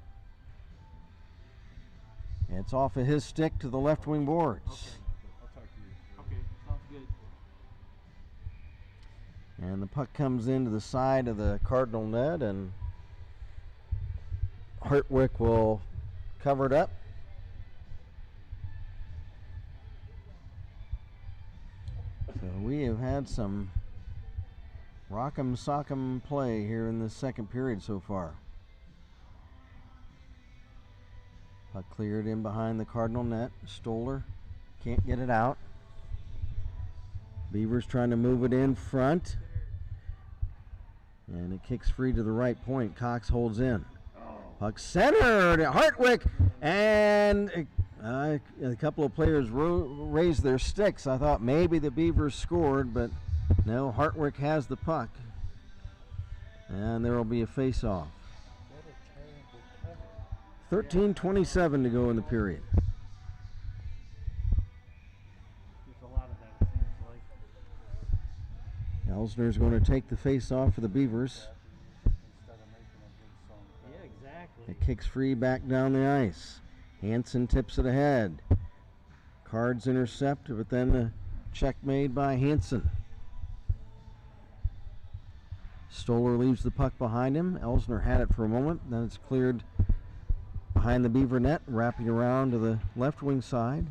It's off of his stick to the left wing boards. Okay, sounds good. And the puck comes into the side of the Cardinal net, and Hartwick will cover it up. So we have had some rock'em sock'em play here in the second period so far. Puck cleared in behind the Cardinal net. Stoller can't get it out. Beavers trying to move it in front. And it kicks free to the right point. Cox holds in. Puck centered. Hartwick. And a couple of players raised their sticks. I thought maybe the Beavers scored, but no, Hartwick has the puck. And there will be a face-off. 13:27 to go in the period. There's a lot of that, it seems like. Elsner's going to take the face-off for the Beavers. Yeah, exactly. It kicks free back down the ice. Hansen tips it ahead. Cards intercept, but then a check made by Hansen. Stoller leaves the puck behind him. Elsner had it for a moment, then it's cleared behind the Beaver net, wrapping around to the left wing side.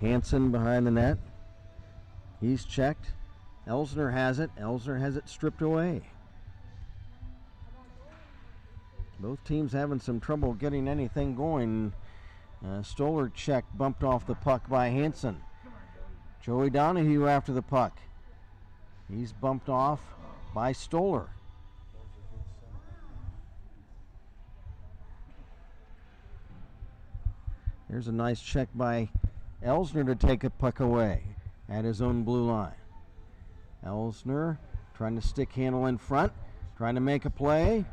Hansen behind the net. He's checked. Elsner has it. Elsner has it stripped away. Both teams having some trouble getting anything going. Stoller check bumped off the puck by Hansen. Joey Donahue after the puck. He's bumped off by Stoller. There's a nice check by Elsner to take a puck away at his own blue line. Elsner trying to stick handle in front, trying to make a play.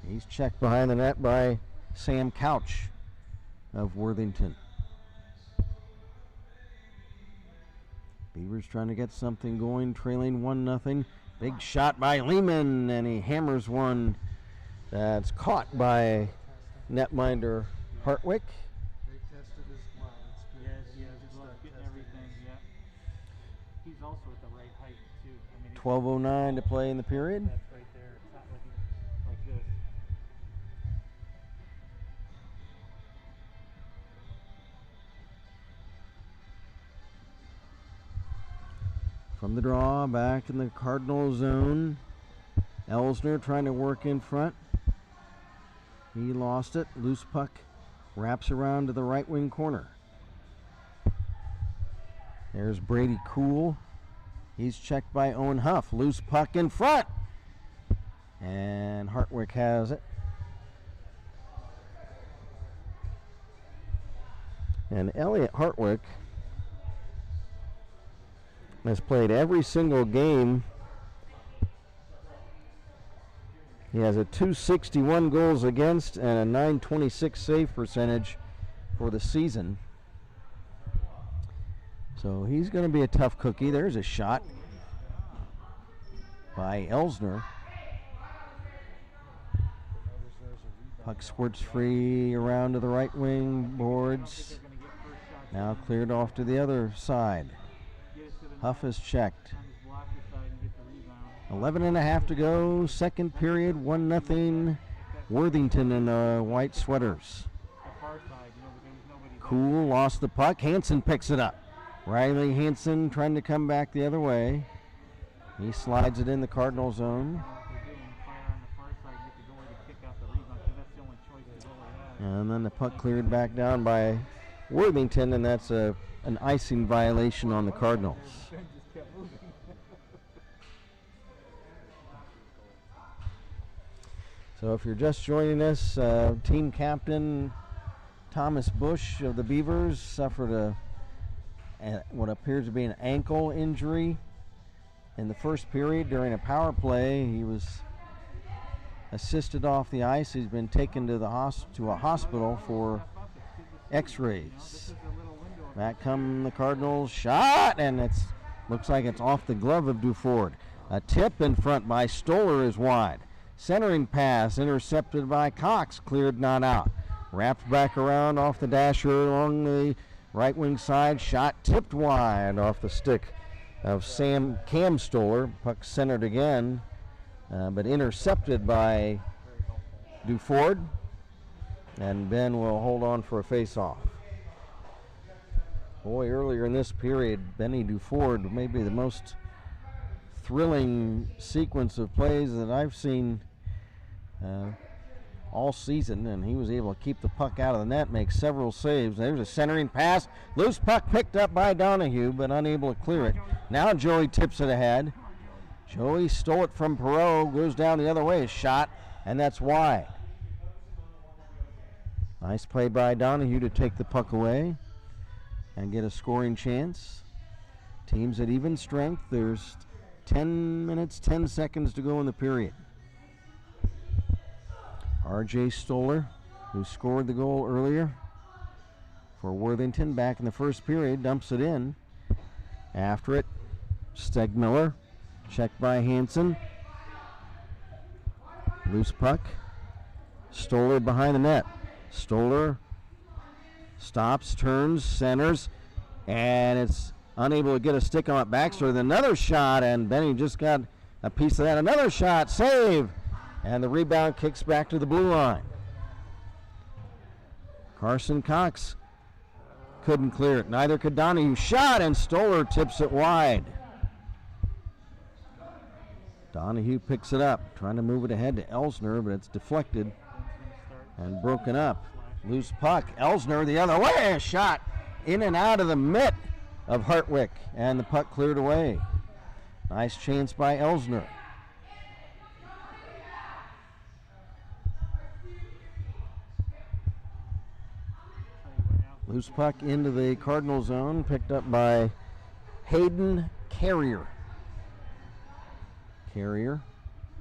He's checked behind the net by Sam Couch of Worthington. Beavers trying to get something going, trailing 1-0. Big shot by Lehman, and he hammers one that's caught by netminder Hartwick. They tested his glove. It's good. Yes, yeah, his gloves getting everything, yeah. He's also at the right height, too. I mean, 12:09 to play in the period. that's right there. It's not like this. From the draw, back in the Cardinal zone. Elsner trying to work in front. He lost it. Loose puck wraps around to the right wing corner. There's Brady Cool. He's checked by Owen Huff. Loose puck in front. And Hartwick has it. And Elliot Hartwick has played every single game. He has a .261 goals against and a .926 save percentage for the season. So he's going to be a tough cookie. There's a shot by Elsner. Puck squirts free around to the right wing boards. Now cleared off to the other side. Huff is checked. 11:30 to go, second period, 1-0 Worthington in the white sweaters. Cool lost the puck. Hansen picks it up. Riley Hansen trying to come back the other way. He slides it in the Cardinal zone. And then the puck cleared back down by Worthington, and that's an icing violation on the Cardinals. So if you're just joining us, team captain Thomas Bush of the Beavers suffered what appears to be an ankle injury in the first period during a power play. He was assisted off the ice. He's been taken to a hospital for x-rays. Back come the Cardinals. Shot, and looks like it's off the glove of Duford. A tip in front by Stoller is wide. Centering pass intercepted by Cox, cleared not out. Wrapped back around off the dasher along the right wing side. Shot tipped wide off the stick of Cam Stoller. Puck centered again, but intercepted by Duford. And Ben will hold on for a face-off. Boy, earlier in this period, Benny Duford may be the most thrilling sequence of plays that I've seen all season, and he was able to keep the puck out of the net, make several saves. There's a centering pass. Loose puck picked up by Donahue, but unable to clear it. Now Joey tips it ahead. Joey stole it from Perot, goes down the other way, shot, and that's wide. Nice play by Donahue to take the puck away and get a scoring chance. Teams at even strength. There's 10 minutes, 10 seconds to go in the period. R.J. Stoller, who scored the goal earlier for Worthington back in the first period, dumps it in. After it, Stegmiller, checked by Hansen. Loose puck. Stoller behind the net. Stoller stops, turns, centers, and it's unable to get a stick on it back. So another shot, and Benny just got a piece of that. Another shot, save, and the rebound kicks back to the blue line. Carson Cox couldn't clear it. Neither could Donahue. Shot, and Stoller tips it wide. Donahue picks it up, trying to move it ahead to Elsner, but it's deflected and broken up. Loose puck. Elsner the other way. A shot in and out of the mitt of Hartwick, and the puck cleared away. Nice chance by Elsner. Loose puck into the Cardinal zone, picked up by Hayden Carrier. Carrier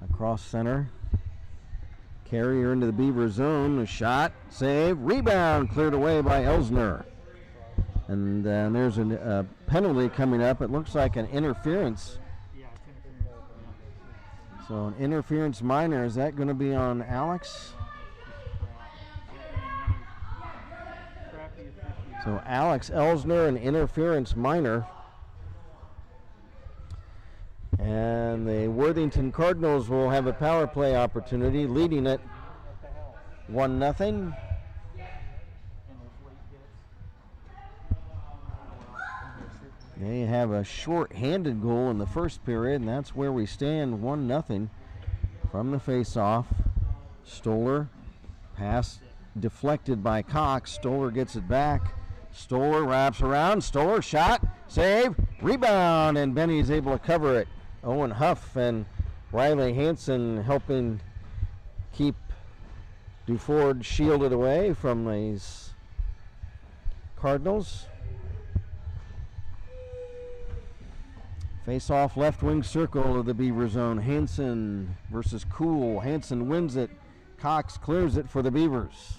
across center. Carrier into the Beaver zone. A shot, save, rebound, cleared away by Elsner. And there's a penalty coming up. It looks like an interference. Yeah, it's interference. So an interference minor. Is that going to be on Alex? So Alex Elsner, an interference minor. And the Worthington Cardinals will have a power play opportunity, leading it 1-0. They have a short-handed goal in the first period, and that's where we stand, 1-0 from the face-off. Stoller, pass deflected by Cox. Stoller gets it back. Stoller wraps around. Stoller, shot, save, rebound, and Benny's able to cover it. Owen Huff and Riley Hansen helping keep Duford shielded away from these Cardinals. Face off left wing circle of the Beaver zone. Hansen versus Cool. Hansen wins it. Cox clears it for the Beavers.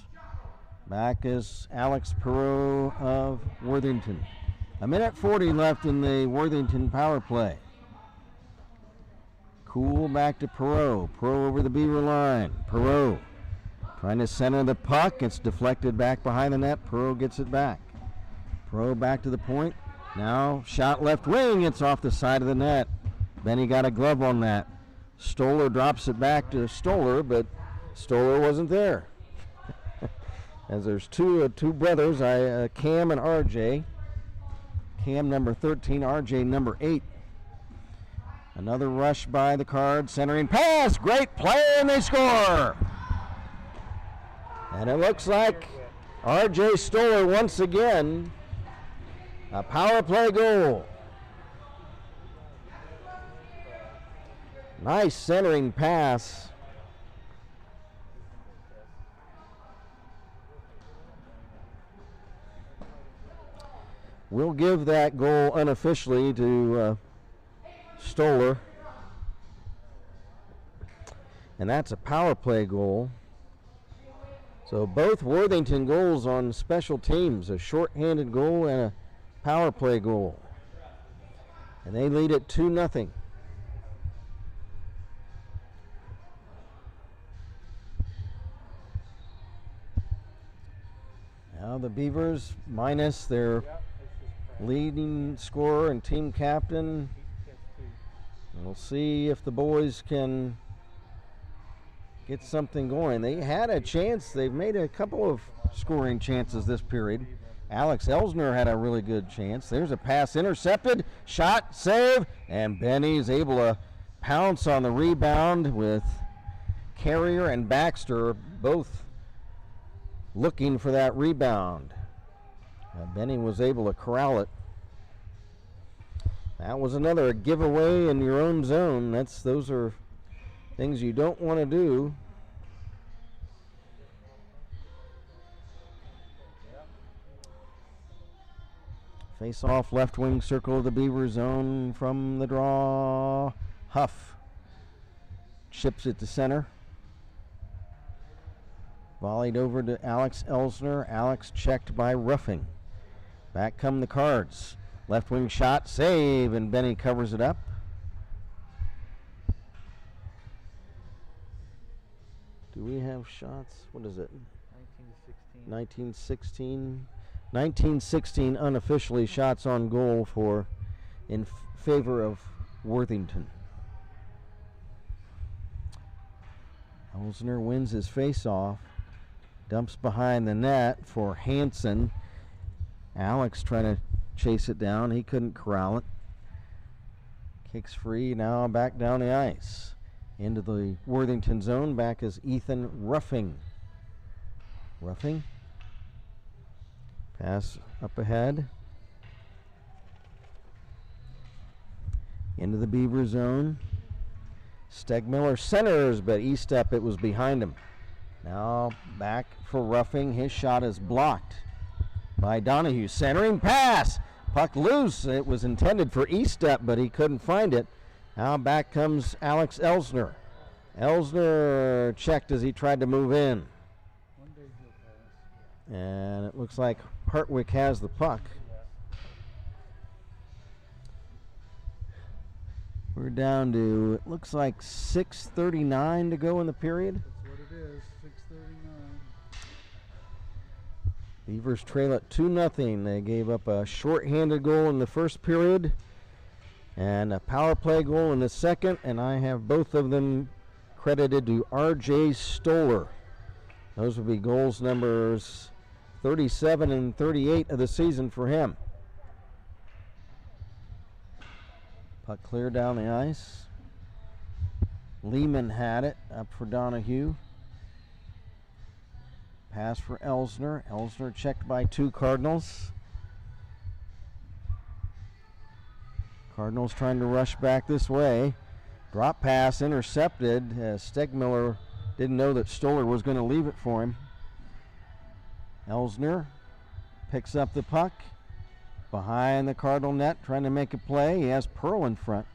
Back is Alex Perot of Worthington. 1:40 left in the Worthington power play. Cool back to Perot. Perot over the Beaver line. Perot trying to center the puck. It's deflected back behind the net. Perot gets it back. Perot back to the point. Now shot left wing. It's off the side of the net. Benny got a glove on that. Stoller drops it back to Stoller, but Stoller wasn't there. As there's two brothers, Cam and RJ. Cam number 13, RJ number 8. Another rush by the Cards, centering pass, great play, and they score. And it looks like RJ Stoller once again, a power play goal. Nice centering pass. We'll give that goal unofficially to Stoller. And that's a power play goal. So both Worthington goals on special teams, a short-handed goal and a power play goal. And they lead it 2-0. Now the Beavers minus their leading scorer and team captain. Just two. We'll see if the boys can get something going. They had a chance. They've made a couple of scoring chances this period. Alex Elsner had a really good chance. There's a pass intercepted, shot, save, and Benny's able to pounce on the rebound with Carrier and Baxter both looking for that rebound. Benny was able to corral it. That was another giveaway in your own zone. Those are things you don't want to do. Face off left wing circle of the Beaver zone from the draw. Huff chips it to center. Volleyed over to Alex Elsner. Alex checked by Ruffing. Back come the Cards. Left wing shot, save, and Benny covers it up. Do we have shots? What is it? 1916. 1916 unofficially shots on goal in favor of Worthington. Elsner wins his face-off. Dumps behind the net for Hansen. Alex trying to chase it down. He couldn't corral it. Kicks free, now back down the ice. Into the Worthington zone. Back is Ethan Ruffing. Ruffing. Pass up ahead. Into the Beaver zone. Stegmiller centers, but E-step, it was behind him. Now back for Ruffing. His shot is blocked by Donahue. Centering pass. Puck loose. It was intended for E-step, but he couldn't find it. Now back comes Alex Elsner. Elsner checked as he tried to move in. And it looks like Hartwick has the puck. We're down to, it looks like 6:39 to go in the period. That's what it is, 6:39. Beavers trail at 2-0. They gave up a shorthanded goal in the first period and a power play goal in the second, and I have both of them credited to R.J. Stoller. Those would be goals numbers 37 and 38 of the season for him. Puck clear down the ice. Lehman had it up for Donahue. Pass for Elsner. Elsner checked by two Cardinals. Cardinals trying to rush back this way. Drop pass intercepted. Stegmiller didn't know that Stoller was going to leave it for him. Elsner picks up the puck behind the Cardinal net, trying to make a play. He has Pearl in front.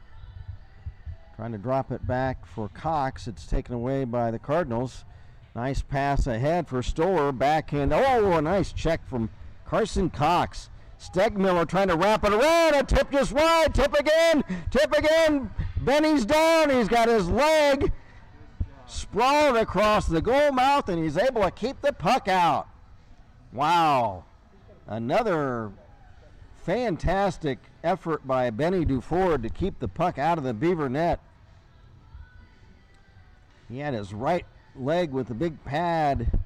Trying to drop it back for Cox. It's taken away by the Cardinals. Nice pass ahead for Stoller. Backhand. Oh, a nice check from Carson Cox. Stegmiller trying to wrap it around. A tip just wide. Tip again. Tip again. Benny's down. He's got his leg sprawled across the goal mouth, and he's able to keep the puck out. Wow. Another fantastic effort by Benny Duford to keep the puck out of the Beaver net. He had his right leg with the big pad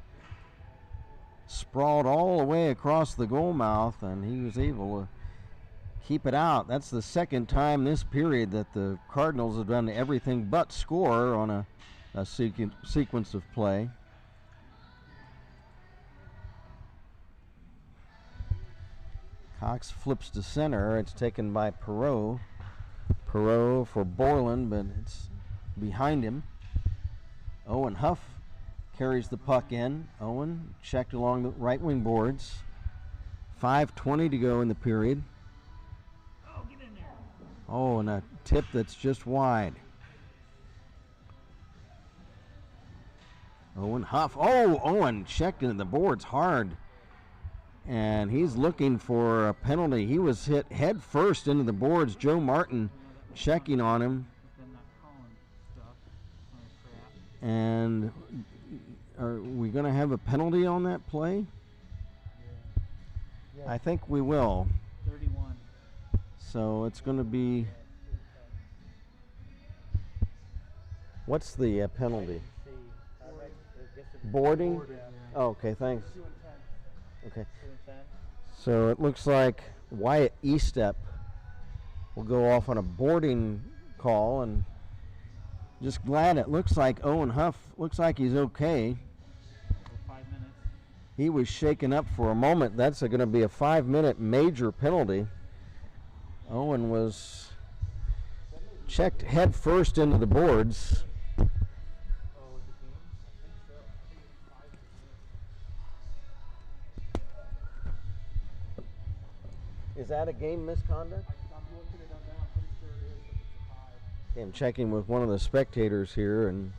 sprawled all the way across the goal mouth, and he was able to keep it out. That's the second time this period that the Cardinals have done everything but score on a sequence of play. Cox flips to center. It's taken by Perreault. Perreault for Borland, but it's behind him. Owen Huff carries the puck in. Owen checked along the right wing boards. 5:20 to go in the period. Oh, get in there. Oh, and a tip that's just wide. Owen Huff. Oh, Owen checked into the boards hard. And he's looking for a penalty. He was hit head first into the boards. Joe Martin checking on him. And are we going to have a penalty on that play? Yeah. I think we will. 31. So it's going to be. What's the penalty? Boarding? Oh, okay, thanks. Okay. So it looks like Wyatt Estep will go off on a boarding call, and just glad it looks like Owen Huff looks like he's okay. 5 minutes. He was shaken up for a moment. That's going to be a 5-minute major penalty. Owen was checked head first into the boards. Is that a game misconduct? I'm looking it up now. I'm pretty sure it is, but it's a 5. I'm checking with one of the spectators here, and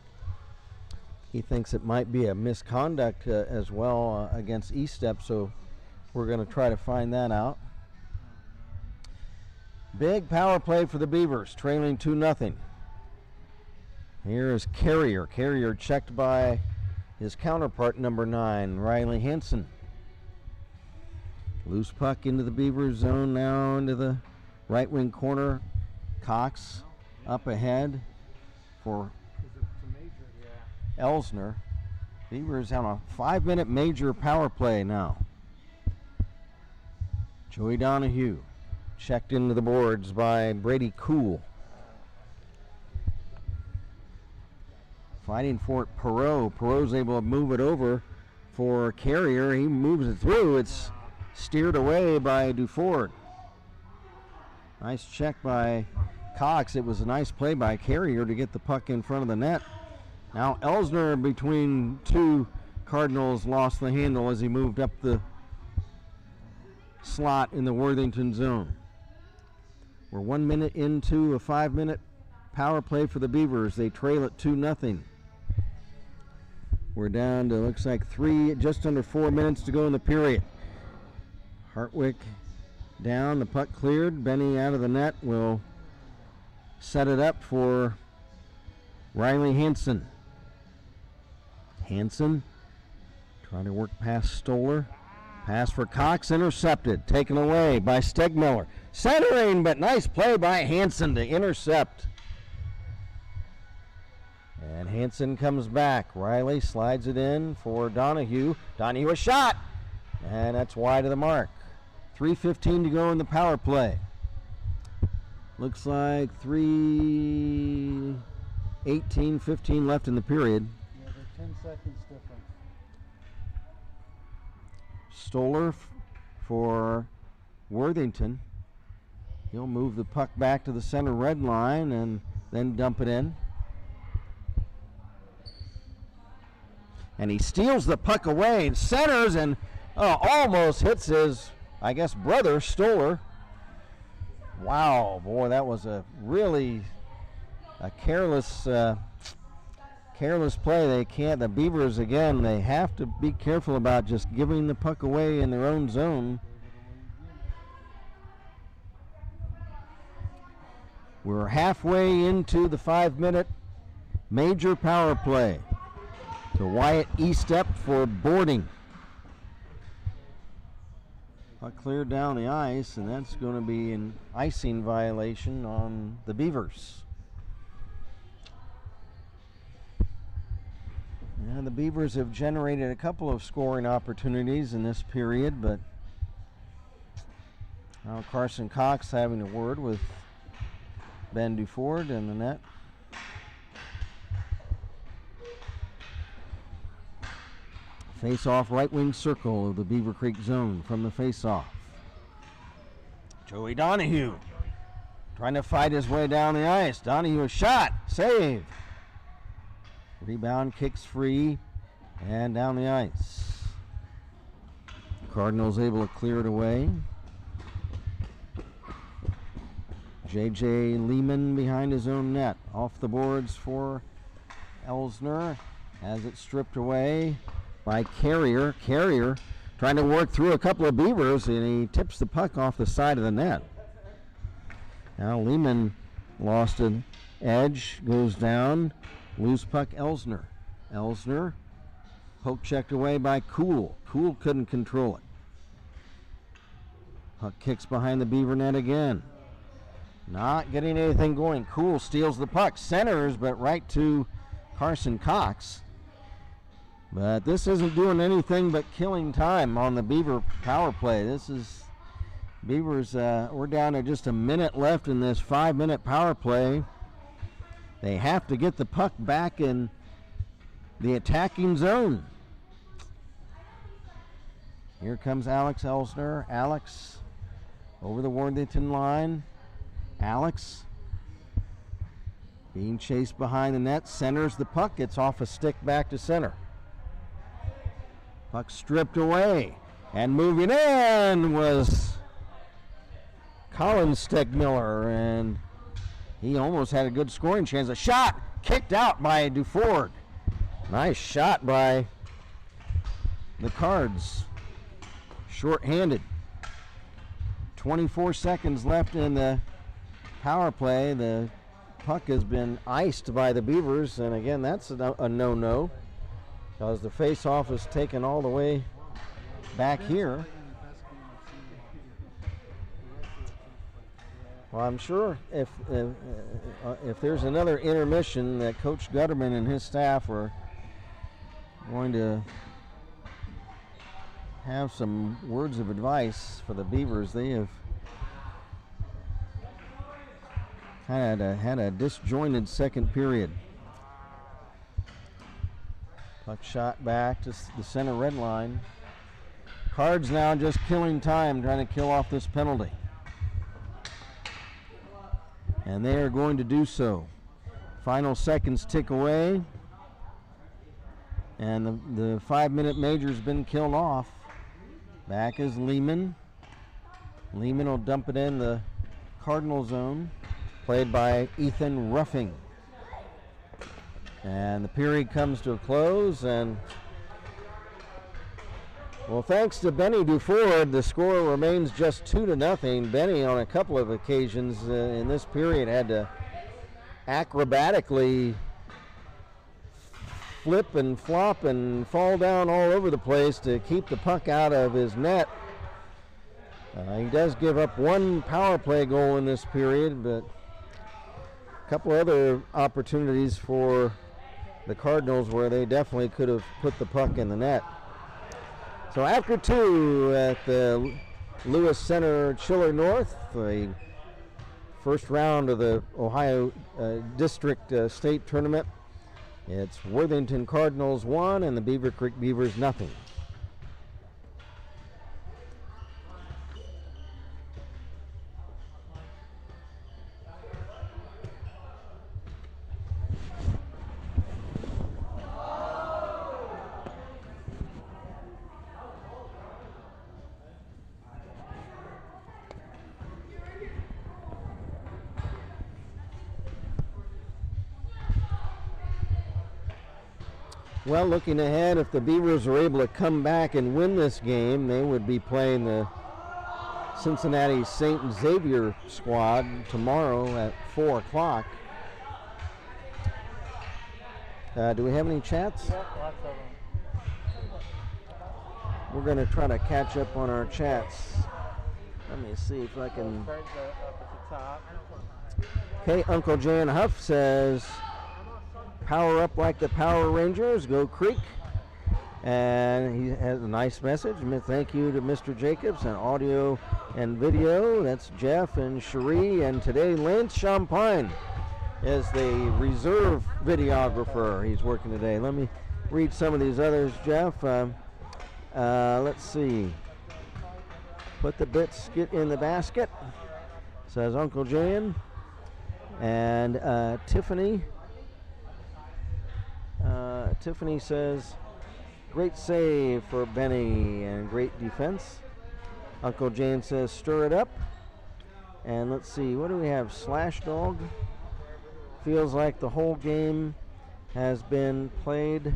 he thinks it might be a misconduct as well against Estep, so we're going to try to find that out. Big power play for the Beavers, trailing 2-0. Here is Carrier. Carrier checked by his counterpart, number 9, Riley Hansen. Loose puck into the Beavers zone now, into the right wing corner. Cox up ahead for Elsner. Beavers on a 5-minute major power play now. Joey Donahue checked into the boards by Brady Cool. Fighting for it, Perot. Perot's able to move it over for Carrier. He moves it through. It's steered away by Duford. Nice check by Cox. It was a nice play by Carrier to get the puck in front of the net. Now Elsner, between two Cardinals, lost the handle as he moved up the slot in the Worthington zone. We're 1 minute into a 5-minute power play for the Beavers. They trail at 2-0. We're down to, looks like just under 4 minutes to go in the period. Hartwick down, the puck cleared. Benny out of the net will set it up for Riley Hansen. Hansen trying to work past Stoller. Pass for Cox, intercepted, taken away by Stegmiller. Centering, but nice play by Hansen to intercept. And Hansen comes back. Riley slides it in for Donahue. Donahue a shot, and that's wide of the mark. 3:15 to go in the power play. Looks like 3:18-15 left in the period. Yeah, they're 10 seconds difference. Stoller for Worthington. He'll move the puck back to the center red line and then dump it in. And he steals the puck away and centers and almost hits his, I guess, brother, Stoller. Wow, boy, that was a really careless play. The Beavers, again, they have to be careful about just giving the puck away in their own zone. We're halfway into the 5-minute major power play. To Wyatt Estep for boarding. Puck cleared down the ice, and that's going to be an icing violation on the Beavers. Yeah, the Beavers have generated a couple of scoring opportunities in this period, but now Carson Cox having a word with Ben Duford in the net. Face-off right wing circle of the Beavercreek zone from the face-off. Joey Donahue trying to fight his way down the ice. Donahue a shot, save. Rebound, kicks free, and down the ice. Cardinals able to clear it away. J.J. Lehman behind his own net. Off the boards for Elsner. Has it stripped away by Carrier. Carrier trying to work through a couple of Beavers, and he tips the puck off the side of the net. Now Lehman lost an edge, goes down. Loose puck, Elsner. Elsner, poke checked away by Cool. Cool couldn't control it. Puck kicks behind the Beaver net again. Not getting anything going. Cool steals the puck. Centers, but right to Carson Cox. But this isn't doing anything but killing time on the Beaver power play. This is Beavers, we're down to just a minute left in this 5-minute power play. They have to get the puck back in the attacking zone. Here comes Alex Elsner. Alex over the Worthington line. Alex being chased behind the net. Centers the puck. Gets off a stick back to center. Puck stripped away. And moving in was Colin Stegmiller. And he almost had a good scoring chance. A shot kicked out by Duford. Nice shot by the Cards. Short-handed. 24 seconds left in the power play. The puck has been iced by the Beavers, and again, that's a no-no because the face-off is taken all the way back here. Well, I'm sure if there's another intermission that Coach Gutterman and his staff are going to have some words of advice for the Beavers. They have had a disjointed second period. Puck shot back to the center red line. Cards now just killing time, trying to kill off this penalty. And they are going to do so. Final seconds tick away. And the 5-minute major's been killed off. Back is Lehman. Lehman will dump it in the Cardinal zone, played by Ethan Ruffing. And the period comes to a close, and well, thanks to Benny Duford, the score remains just 2-0. Benny, on a couple of occasions in this period, had to acrobatically flip and flop and fall down all over the place to keep the puck out of his net. He does give up one power play goal in this period, but a couple other opportunities for the Cardinals where they definitely could have put the puck in the net. So after 2 at the Lewis Center Chiller North, the first round of the Ohio District State Tournament, it's Worthington Cardinals 1 and the Beavercreek Beavers 0. Well, looking ahead, if the Beavers are able to come back and win this game, they would be playing the Cincinnati St. Xavier squad tomorrow at 4 o'clock. Do we have any chats? Yep, lots of them. We're going to try to catch up on our chats. Let me see if I can. Start up at the top. Okay, Uncle Jan Huff says, power up like the Power Rangers, go Creek. And he has a nice message. Thank you to Mr. Jacobs and audio and video. That's Jeff and Cherie. And today Lance Champagne is the reserve videographer. He's working today. Let me read some of these others, Jeff. Let's see. Put the biscuit in the basket, says Uncle Jan. And Tiffany says, great save for Benny and great defense. Uncle Jane says, stir it up. And let's see, what do we have? Slash Dog feels like the whole game has been played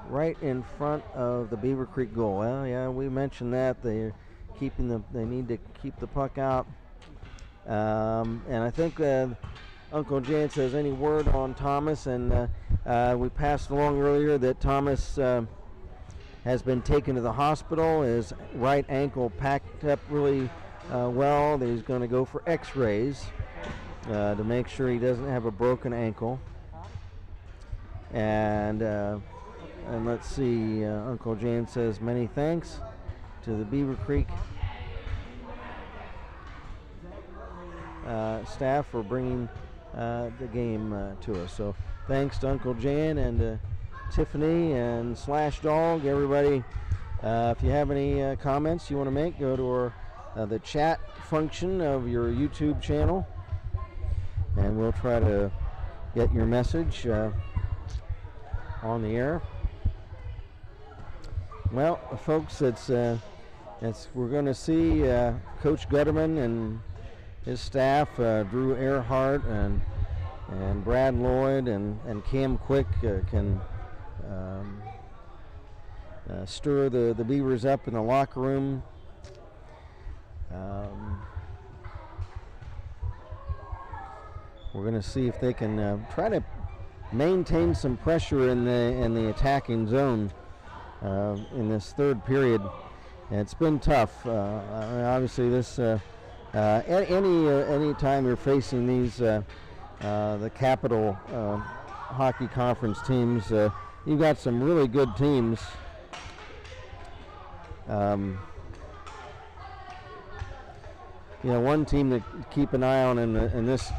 right in front of the Beavercreek goal. Well, yeah, we mentioned that they need to keep the puck out. And I think Uncle Jan says, any word on Thomas? And we passed along earlier that Thomas has been taken to the hospital. His right ankle packed up really well. He's going to go for x-rays. to make sure he doesn't have a broken ankle. And let's see, Uncle Jan says many thanks to the Beavercreek staff for bringing the game to us. So thanks to Uncle Jan and Tiffany and Slash Dog, everybody. If you have any comments you want to make, go to the chat function of your YouTube channel, and we'll try to get your message on the air. Well, folks, we're going to see Coach Gutterman and his staff, Drew Earhart and Brad Lloyd and Cam Quick can stir the Beavers up in the locker room. We're going to see if they can try to maintain some pressure in the attacking zone in this third period. And it's been tough. Obviously, this any time you're facing these the Capital Hockey Conference teams, you've got some really good teams. One team to keep an eye on in this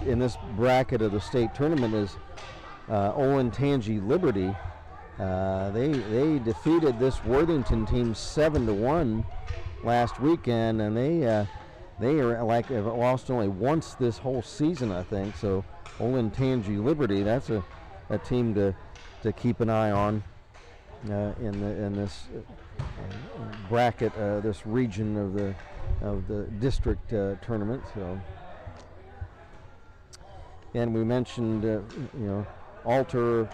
bracket of the state tournament is Olentangy Liberty. They defeated this Worthington team 7-1 last weekend, and they are like have lost only once this whole season, I think. So Olentangy Liberty, that's a team to keep an eye on in this bracket, this region of the district tournament. So, and we mentioned Alter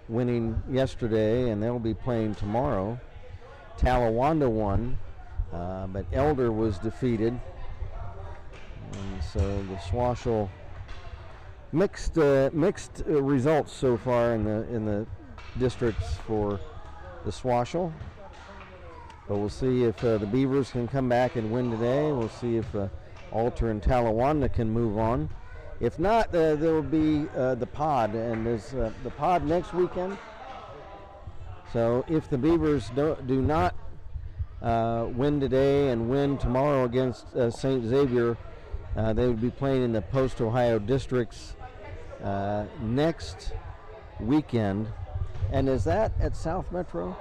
winning yesterday, and they'll be playing tomorrow. Talawanda won, but Elder was defeated, and so the Swashel mixed results so far in the districts for the Swashel. But we'll see if the Beavers can come back and win today. We'll see if Alter and Talawanda can move on. If not, there will be the Pod, and there's the Pod next weekend. So if the Beavers do not win today and win tomorrow against St. Xavier, they would be playing in the Post-Ohio districts next weekend. And is that at South Metro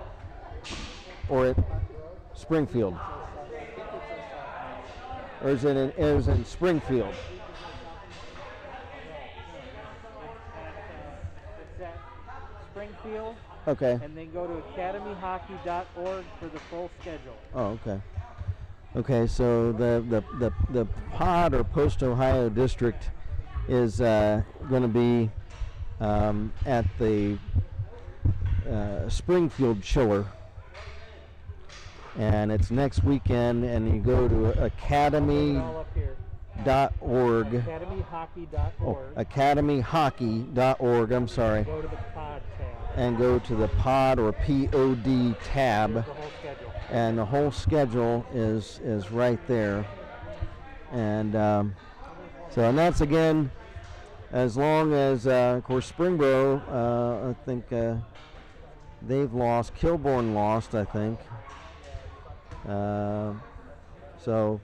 or at Springfield? Or is it in Springfield? It's at Springfield. Okay. And then go to academyhockey.org for the full schedule. Oh, okay. Okay, so the Pod or Post-Ohio district is going to be at the Springfield Chiller. And it's next weekend, and you go to academy.org. Academyhockey.org. Academyhockey.org, I'm sorry. Go to the Pod tab. And go to the Pod or POD tab. The whole schedule. And the whole schedule is right there. And and that's again, as long as, of course, Springboro, I think they've lost. Kilbourne lost, I think. So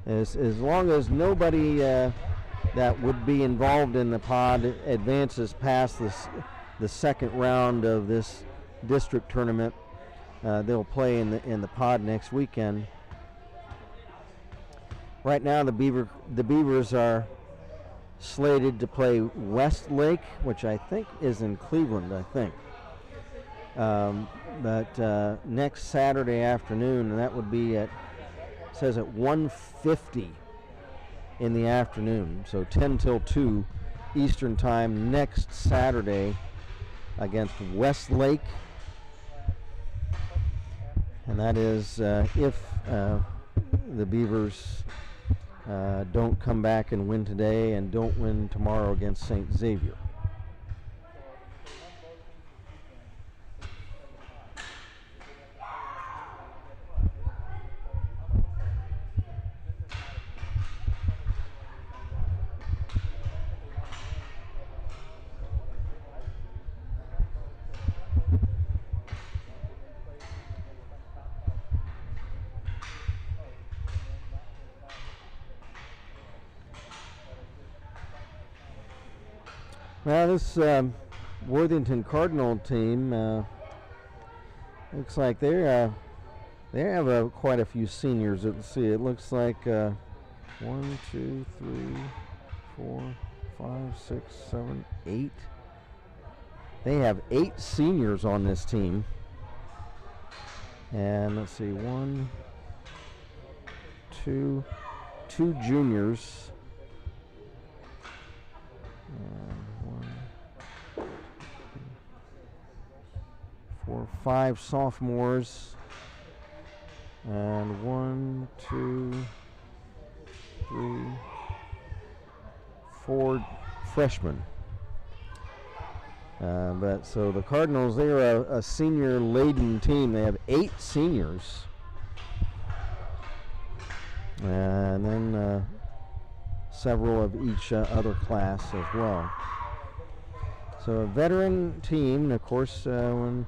as long as nobody that would be involved in the Pod advances past the second round of this district tournament, they'll play in the Pod next weekend. Right now, the Beavers are slated to play Westlake, which I think is in Cleveland, I think. But next Saturday afternoon, and that would be at 1:50 in the afternoon, so 10 till 2 Eastern time next Saturday against Westlake. And that is if the Beavers don't come back and win today and don't win tomorrow against St. Xavier. Now this Worthington Cardinal team looks like they have quite a few seniors. Let's see. It looks like 1, 2, 3, 4, 5, 6, 7, 8. They have 8 seniors on this team. And let's see, 1, 2 juniors. 1, 4, 5 sophomores. And 1, 2, 3, 4 freshmen. But so the Cardinals, they are a senior-laden team. They have 8 seniors. And then several of each other class as well. So a veteran team, and of course, when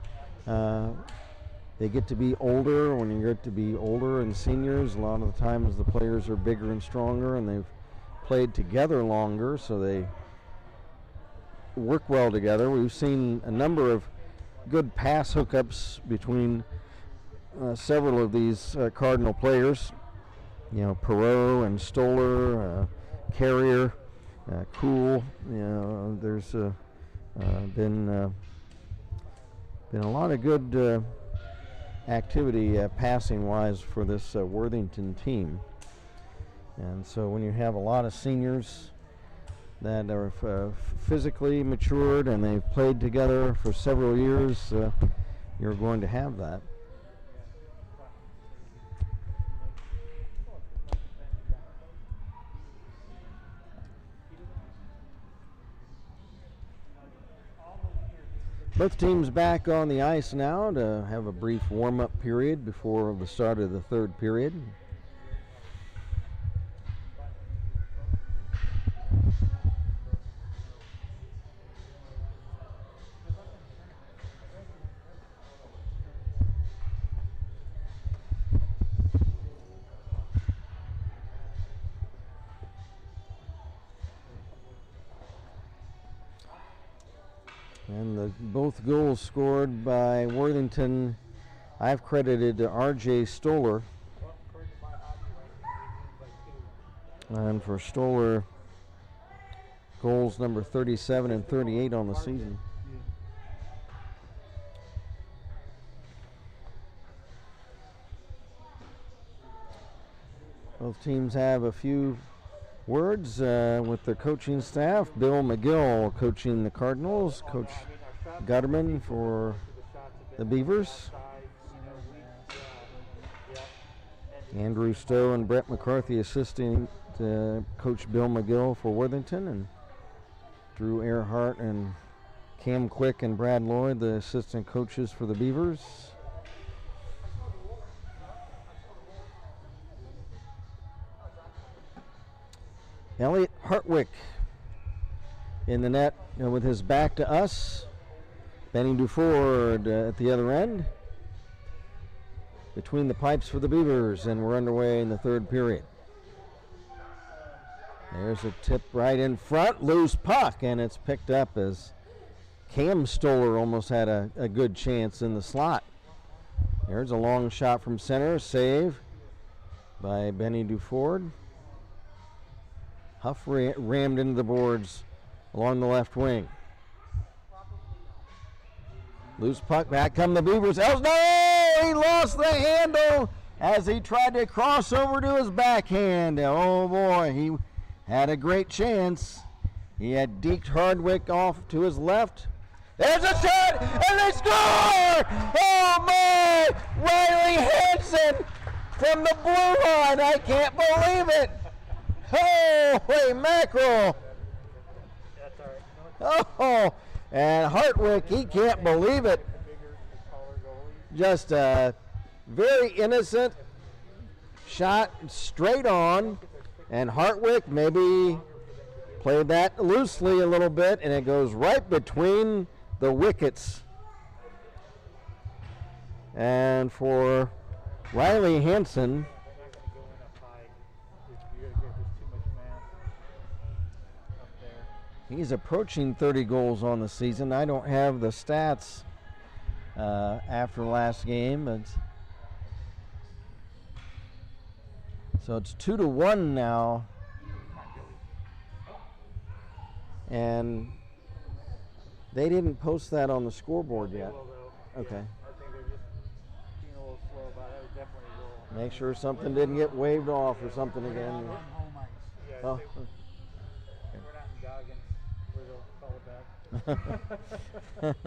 they get to be older, when you get to be older and seniors, a lot of the times the players are bigger and stronger, and they've played together longer, so they work well together. We've seen a number of good pass hookups between several of these Cardinal players. You know, Perot and Stoller, Carrier, Cool. You know, there's been a lot of good activity passing-wise for this Worthington team. And so when you have a lot of seniors that are physically matured and they've played together for several years, you're going to have that. Both teams back on the ice now to have a brief warm-up period before the start of the third period. And both goals scored by Worthington, I've credited to R.J. Stoller. And for Stoller, goals number 37 and 38 on the season. Both teams have a few words with their coaching staff. Bill McGill coaching the Cardinals, Coach Gutterman for the Beavers. Andrew Stowe and Brett McCarthy assisting Coach Bill McGill for Worthington, and Drew Earhart and Cam Quick and Brad Lloyd, the assistant coaches for the Beavers. Elliot Hartwick in the net with his back to us. Benny Duford at the other end. Between the pipes for the Beavers, and we're underway in the third period. There's a tip right in front, loose puck, and it's picked up as Cam Stoller almost had a good chance in the slot. There's a long shot from center, save by Benny Duford. Huff rammed into the boards along the left wing. Loose puck, back come the Beavers. No! He lost the handle as he tried to cross over to his backhand. Oh boy, he had a great chance. He had deked Hardwick off to his left. There's a shot, and they score! Oh my! Riley Hansen from the blue line. I can't believe it. Holy mackerel! Oh, and Hartwick, he can't believe it. Just a very innocent shot straight on, and Hartwick maybe played that loosely a little bit, and it goes right between the wickets. And for Riley Hansen, He's approaching 30 goals on the season. I don't have the stats after last game, but so it's 2-1 now, and they didn't post that on the scoreboard yet. Okay. I think they're just being a little slow about it. They definitely will. Make sure something didn't get waved off or something again. On home ice. Yeah, Oh. we're not in Goggins where they'll call it back.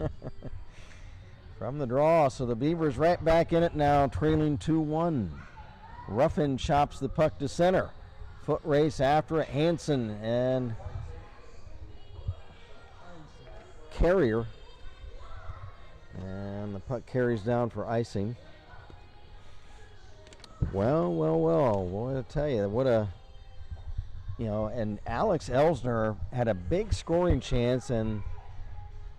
From the draw, so the Beavers right back in it now, trailing 2-1. Ruffin chops the puck to center. Foot race after it, Hansen and Carrier. And the puck carries down for icing. Well, boy, I tell you, what a, and Alex Elsner had a big scoring chance and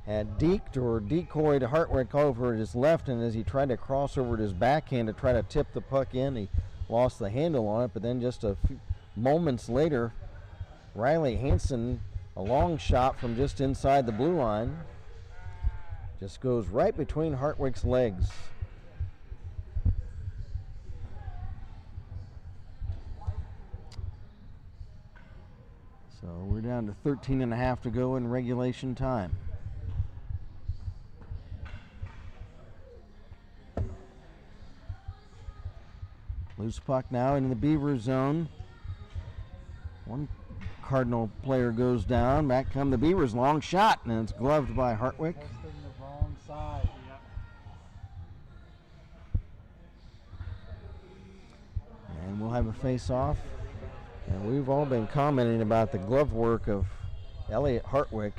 had deked or decoyed Hartwick over his left, and as he tried to cross over to his backhand to try to tip the puck in, he lost the handle on it, but then just a few moments later, Riley Hansen, a long shot from just inside the blue line, just goes right between Hartwick's legs. So we're down to 13.5 to go in regulation time. Loose puck now into the Beaver zone. One Cardinal player goes down. Back come the Beavers. Long shot, and it's gloved by Hartwick. Testing the wrong side. And we'll have a face-off. And we've all been commenting about the glove work of Elliot Hartwick.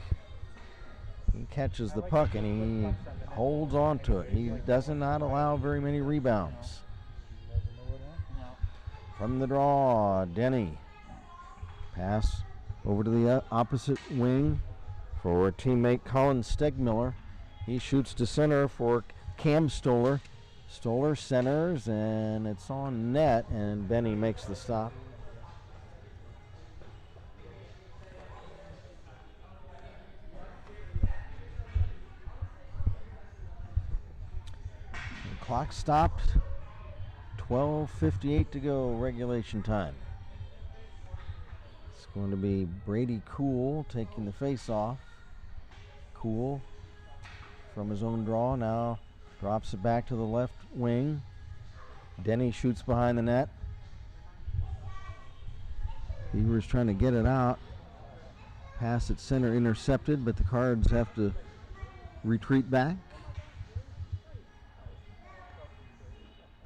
He catches the puck and he holds on to it. He does not allow very many rebounds. From the draw, Denny. Pass over to the opposite wing for teammate Colin Stegmiller. He shoots to center for Cam Stoller. Stoller centers, and it's on net, and Benny makes the stop. The clock stopped. 12:58 to go, regulation time. It's going to be Brady Cool taking the face off. Cool from his own draw now drops it back to the left wing. Denny shoots behind the net. Beavers trying to get it out. Pass at center intercepted, but the Cards have to retreat back.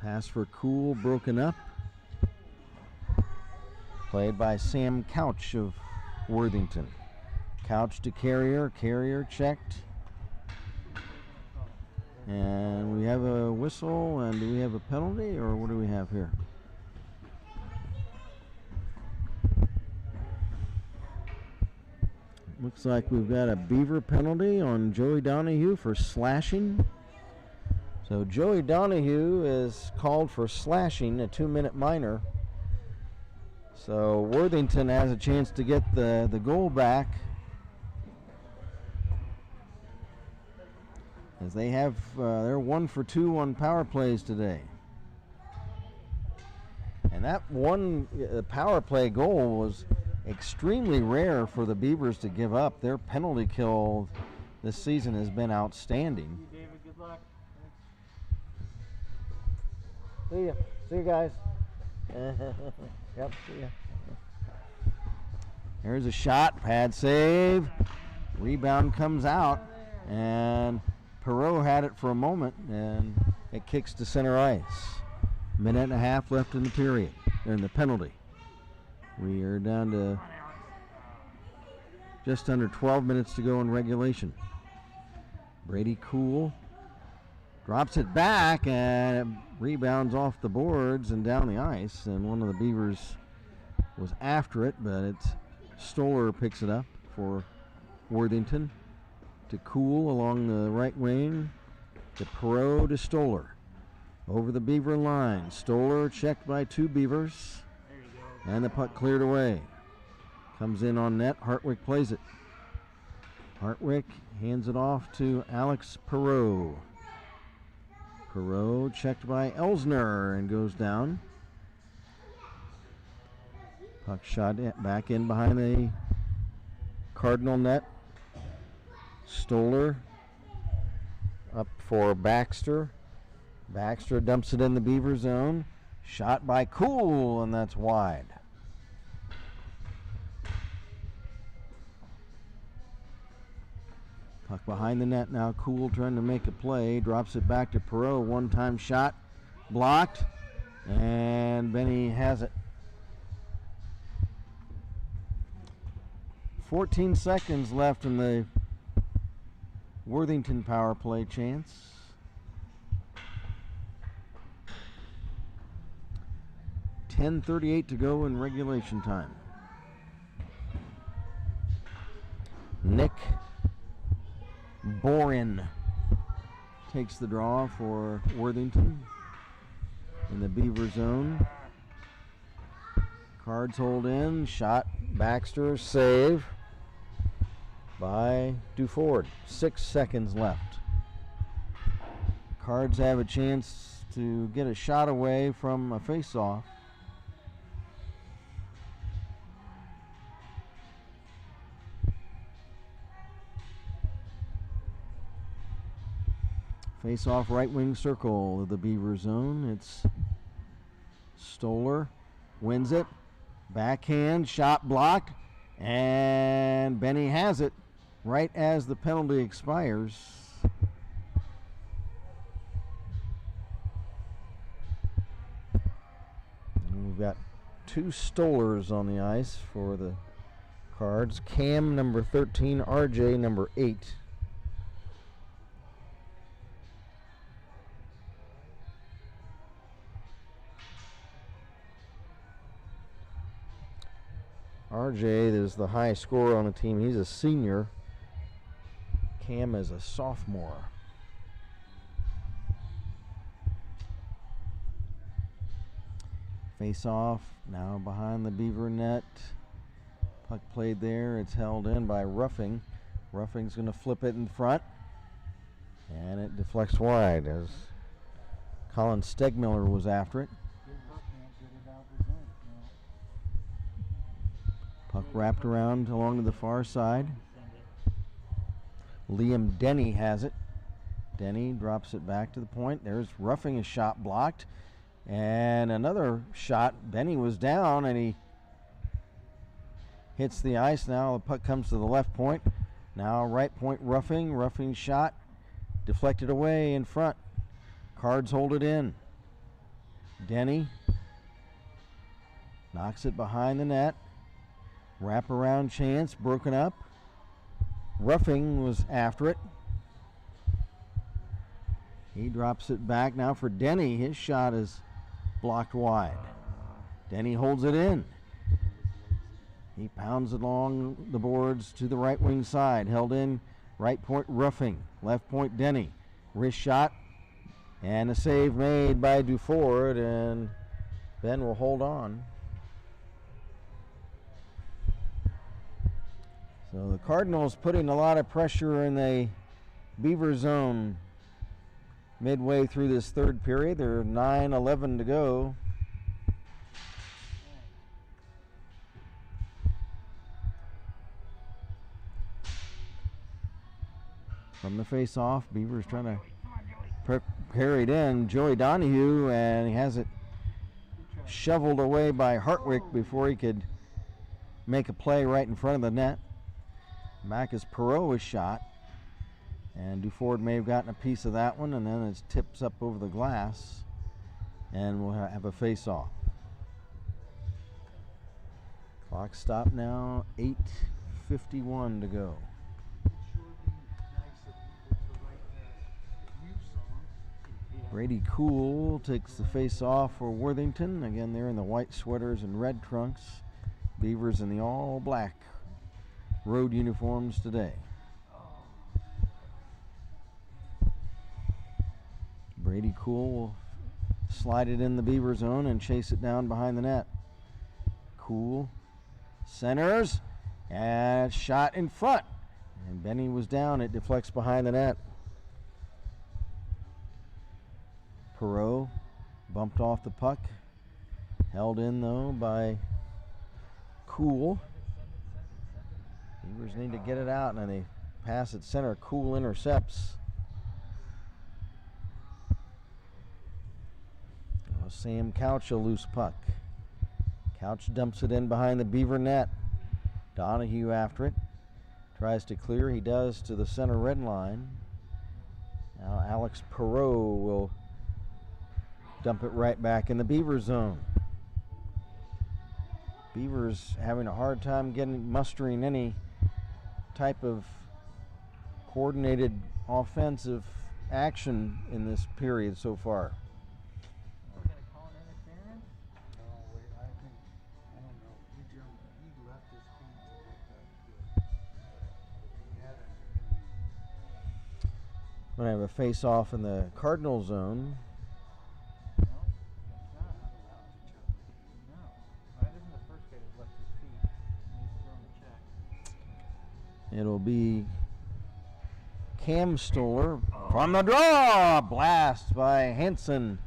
Pass for Cool broken up. Played by Sam Couch of Worthington. Couch to Carrier. Carrier checked. And we have a whistle, and do we have a penalty, or what do we have here? Looks like we've got a Beaver penalty on Joey Donahue for slashing. So Joey Donahue is called for slashing, a 2-minute minor. So Worthington has a chance to get the goal back, as they have they're 1 for 2 on power plays today. And that one power play goal was extremely rare for the Beavers to give up. Their penalty kill this season has been outstanding. David, good luck. See ya. See you guys. Yep, see ya. There's a shot. Pad save. Rebound comes out. And Perot had it for a moment. And it kicks to center ice. Minute and a half left in the period. In the penalty. We are down to just under 12 minutes to go in regulation. Brady Cool drops it back, and it rebounds off the boards and down the ice, and one of the Beavers was after it, but it's Stoller picks it up for Worthington. To Cool along the right wing, to Perot to Stoller. Over the Beaver line, Stoller checked by 2 Beavers, and the puck cleared away. Comes in on net, Hartwick plays it. Hartwick hands it off to Alex Perot. Perot checked by Elsner and goes down. Puck shot back in behind the Cardinal net. Stoller up for Baxter. Baxter dumps it in the Beaver zone. Shot by Cool, and that's wide. Puck behind the net now. Cool trying to make a play. Drops it back to Perot. One-time shot. Blocked. And Benny has it. 14 seconds left in the Worthington power play chance. .10:38 to go in regulation time. Nick Borin takes the draw for Worthington in the Beaver zone. Cards hold in. Shot. Baxter. Save by Duford. 6 seconds left. Cards have a chance to get a shot away from a face-off. Face-off right wing circle of the Beaver zone. It's Stoller. Wins it. Backhand. Shot blocked. And Benny has it right as the penalty expires. And we've got 2 Stollers on the ice for the Cards. Cam number 13, RJ number 8. RJ is the high scorer on the team. He's a senior. Cam is a sophomore. Face off now behind the Beaver net. Puck played there. It's held in by Ruffing. Ruffing's going to flip it in front. And it deflects wide as Colin Stegmiller was after it. Puck wrapped around along to the far side. Liam Denny has it. Denny drops it back to the point. There's Ruffing, a shot blocked. And another shot. Benny was down and he hits the ice. Now the puck comes to the left point. Now right point Ruffing. Ruffing shot deflected away in front. Cards hold it in. Denny knocks it behind the net. Wraparound chance, broken up. Ruffing was after it. He drops it back now for Denny. His shot is blocked wide. Denny holds it in. He pounds it along the boards to the right wing side. Held in, right point Ruffing. Left point Denny. Wrist shot. And a save made by Duford, and Ben will hold on. So the Cardinals putting a lot of pressure in the Beaver zone midway through this third period. There are 9:11 to go. From the face-off, Beaver's trying to parry it in. Joey Donahue, and he has it shoveled away by Hartwick before he could make a play right in front of the net. Back is Perot's shot, and Duford may have gotten a piece of that one, and then it tips up over the glass, and we'll have a face-off. Clock stopped now, 8:51 to go. Brady Cool takes the face-off for Worthington. Again, they're in the white sweaters and red trunks. Beavers in the all-black road uniforms today. Brady Cool will slide it in the Beaver zone and chase it down behind the net. Cool centers and shot in front. And Benny was down. It deflects behind the net. Perot bumped off the puck. Held in, though, by Cool. Beavers need to get it out, and they pass at center. Cool intercepts. Sam Couch, a loose puck. Couch dumps it in behind the Beaver net. Donahue after it. Tries to clear. He does to the center red line. Now Alex Perot will dump it right back in the Beaver zone. Beavers having a hard time mustering any type of coordinated offensive action in this period so far. We're going to have a face-off in the Cardinal zone. No, that isn't the first guy who's left his feet and he's thrown the check. It'll be Cam Stoller from the draw. Blast by Hansen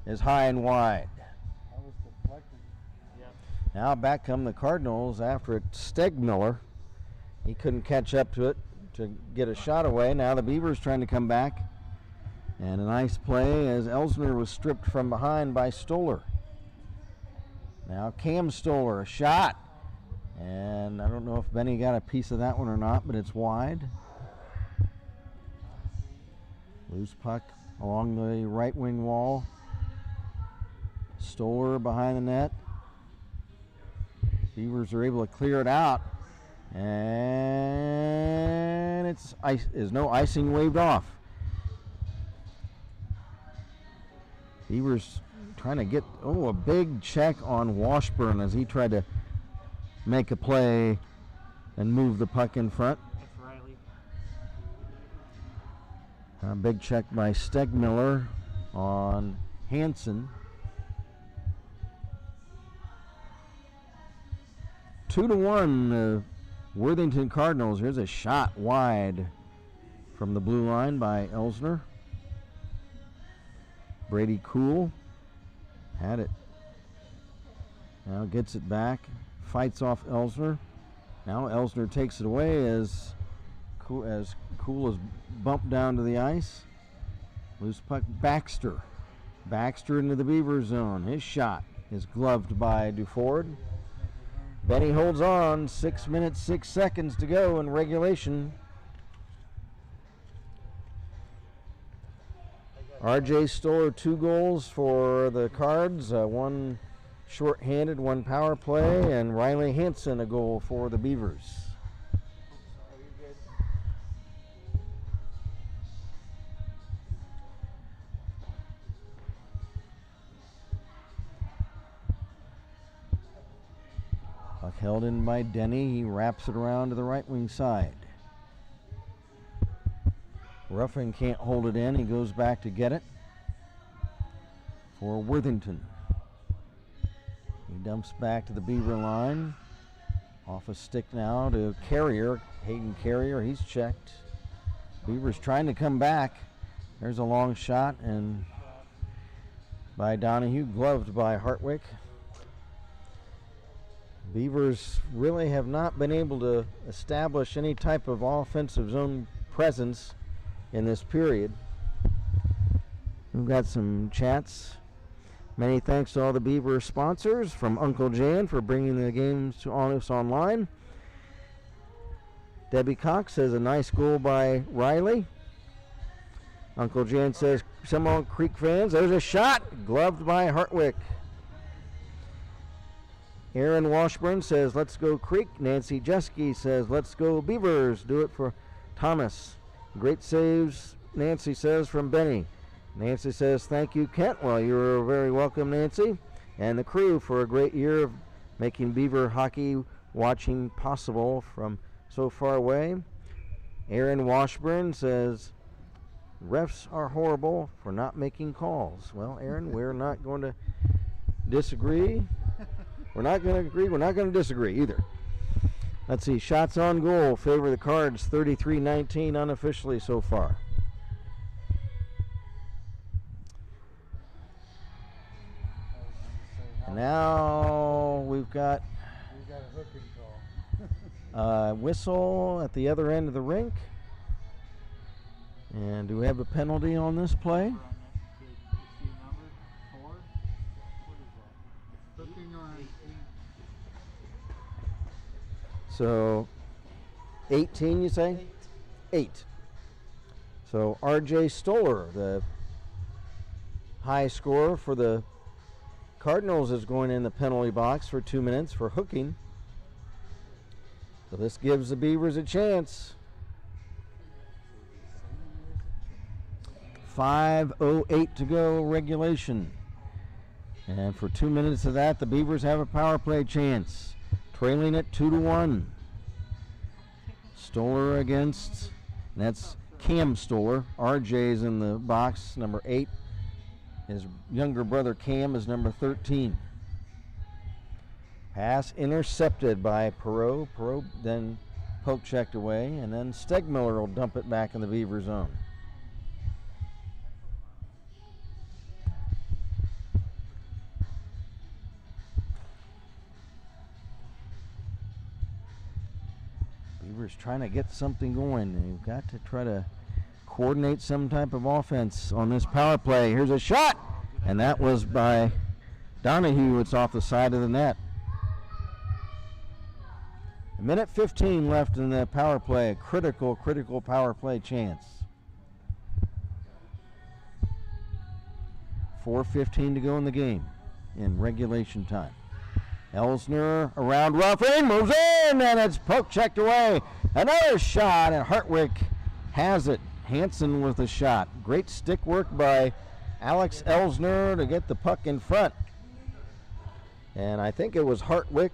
is high and wide. That was deflected. Yep. Now back come the Cardinals after it. Stegmiller. He couldn't catch up to it to get a shot away. Now the Beavers trying to come back. And a nice play as Elsner was stripped from behind by Stoller. Now Cam Stoller, a shot. And I don't know if Benny got a piece of that one or not, but it's wide. Loose puck along the right wing wall. Stoller behind the net. Beavers are able to clear it out. And there's no icing waved off. Beavers trying to get, a big check on Washburn as he tried to make a play and move the puck in front. That's Riley. A big check by Stegmiller on Hansen. 2-1 Worthington Cardinals. Here's a shot wide from the blue line by Elsner. Brady Cool had it. Now gets it back. Fights off Elsner. Now Elsner takes it away as Cool is bumped down to the ice. Loose puck. Baxter. Baxter into the Beaver zone. His shot is gloved by Duford. Benny holds on. 6 minutes, 6 seconds to go in regulation. R.J. Stoller, 2 goals for the Cards. One short-handed, 1 power play. And Riley Hansen, a goal for the Beavers. Puck held in by Denny. He wraps it around to the right wing side. Ruffin can't hold it in. He goes back to get it for Worthington. He dumps back to the Beaver line. Off a stick now to Carrier. Hayden Carrier, he's checked. Beavers trying to come back. There's a long shot and by Donahue, gloved by Hartwick. Beavers really have not been able to establish any type of offensive zone presence in this period. We've got some chats. Many thanks to all the Beaver sponsors, from Uncle Jan for bringing the games to us online. Debbie Cox says a nice goal by Riley. Uncle Jan says, some Creek fans, there's a shot, gloved by Hartwick. Aaron Washburn says, let's go Creek. Nancy Jeske says, let's go Beavers. Do it for Thomas. Great saves, Nancy says, from Benny. Nancy says, thank you, Kent. Well, you're very welcome, Nancy. And the crew for a great year of making Beaver hockey watching possible from so far away. Aaron Washburn says, refs are horrible for not making calls. Well, Aaron, we're not going to disagree. We're not going to agree. We're not going to disagree either. Let's see, shots on goal favor the Cards 33-19 unofficially so far. And now we've got a hooking call. a whistle at the other end of the rink. And do we have a penalty on this play? So 18, you say? 8. So R.J. Stoller, the high scorer for the Cardinals, is going in the penalty box for 2 minutes for hooking. So this gives the Beavers a chance. 5:08 to go regulation. And for 2 minutes of that, the Beavers have a power play chance. Trailing it 2-1. Stoller against, that's Cam Stoller. RJ's in the box, number 8. His younger brother Cam is number 13. Pass intercepted by Perot. Perot then poke checked away, and then Stegmiller will dump it back in the Beaver zone. Beavers trying to get something going. They've got to try to coordinate some type of offense on this power play. Here's a shot, and that was by Donahue. It's off the side of the net. A minute 15 left in the power play. A critical power play chance. 4:15 to go in the game in regulation time. Elsner around roughing, moves in, and it's poke checked away. Another shot, and Hartwick has it. Hansen with a shot. Great stick work by Alex Elsner to get the puck in front. And I think it was Hartwick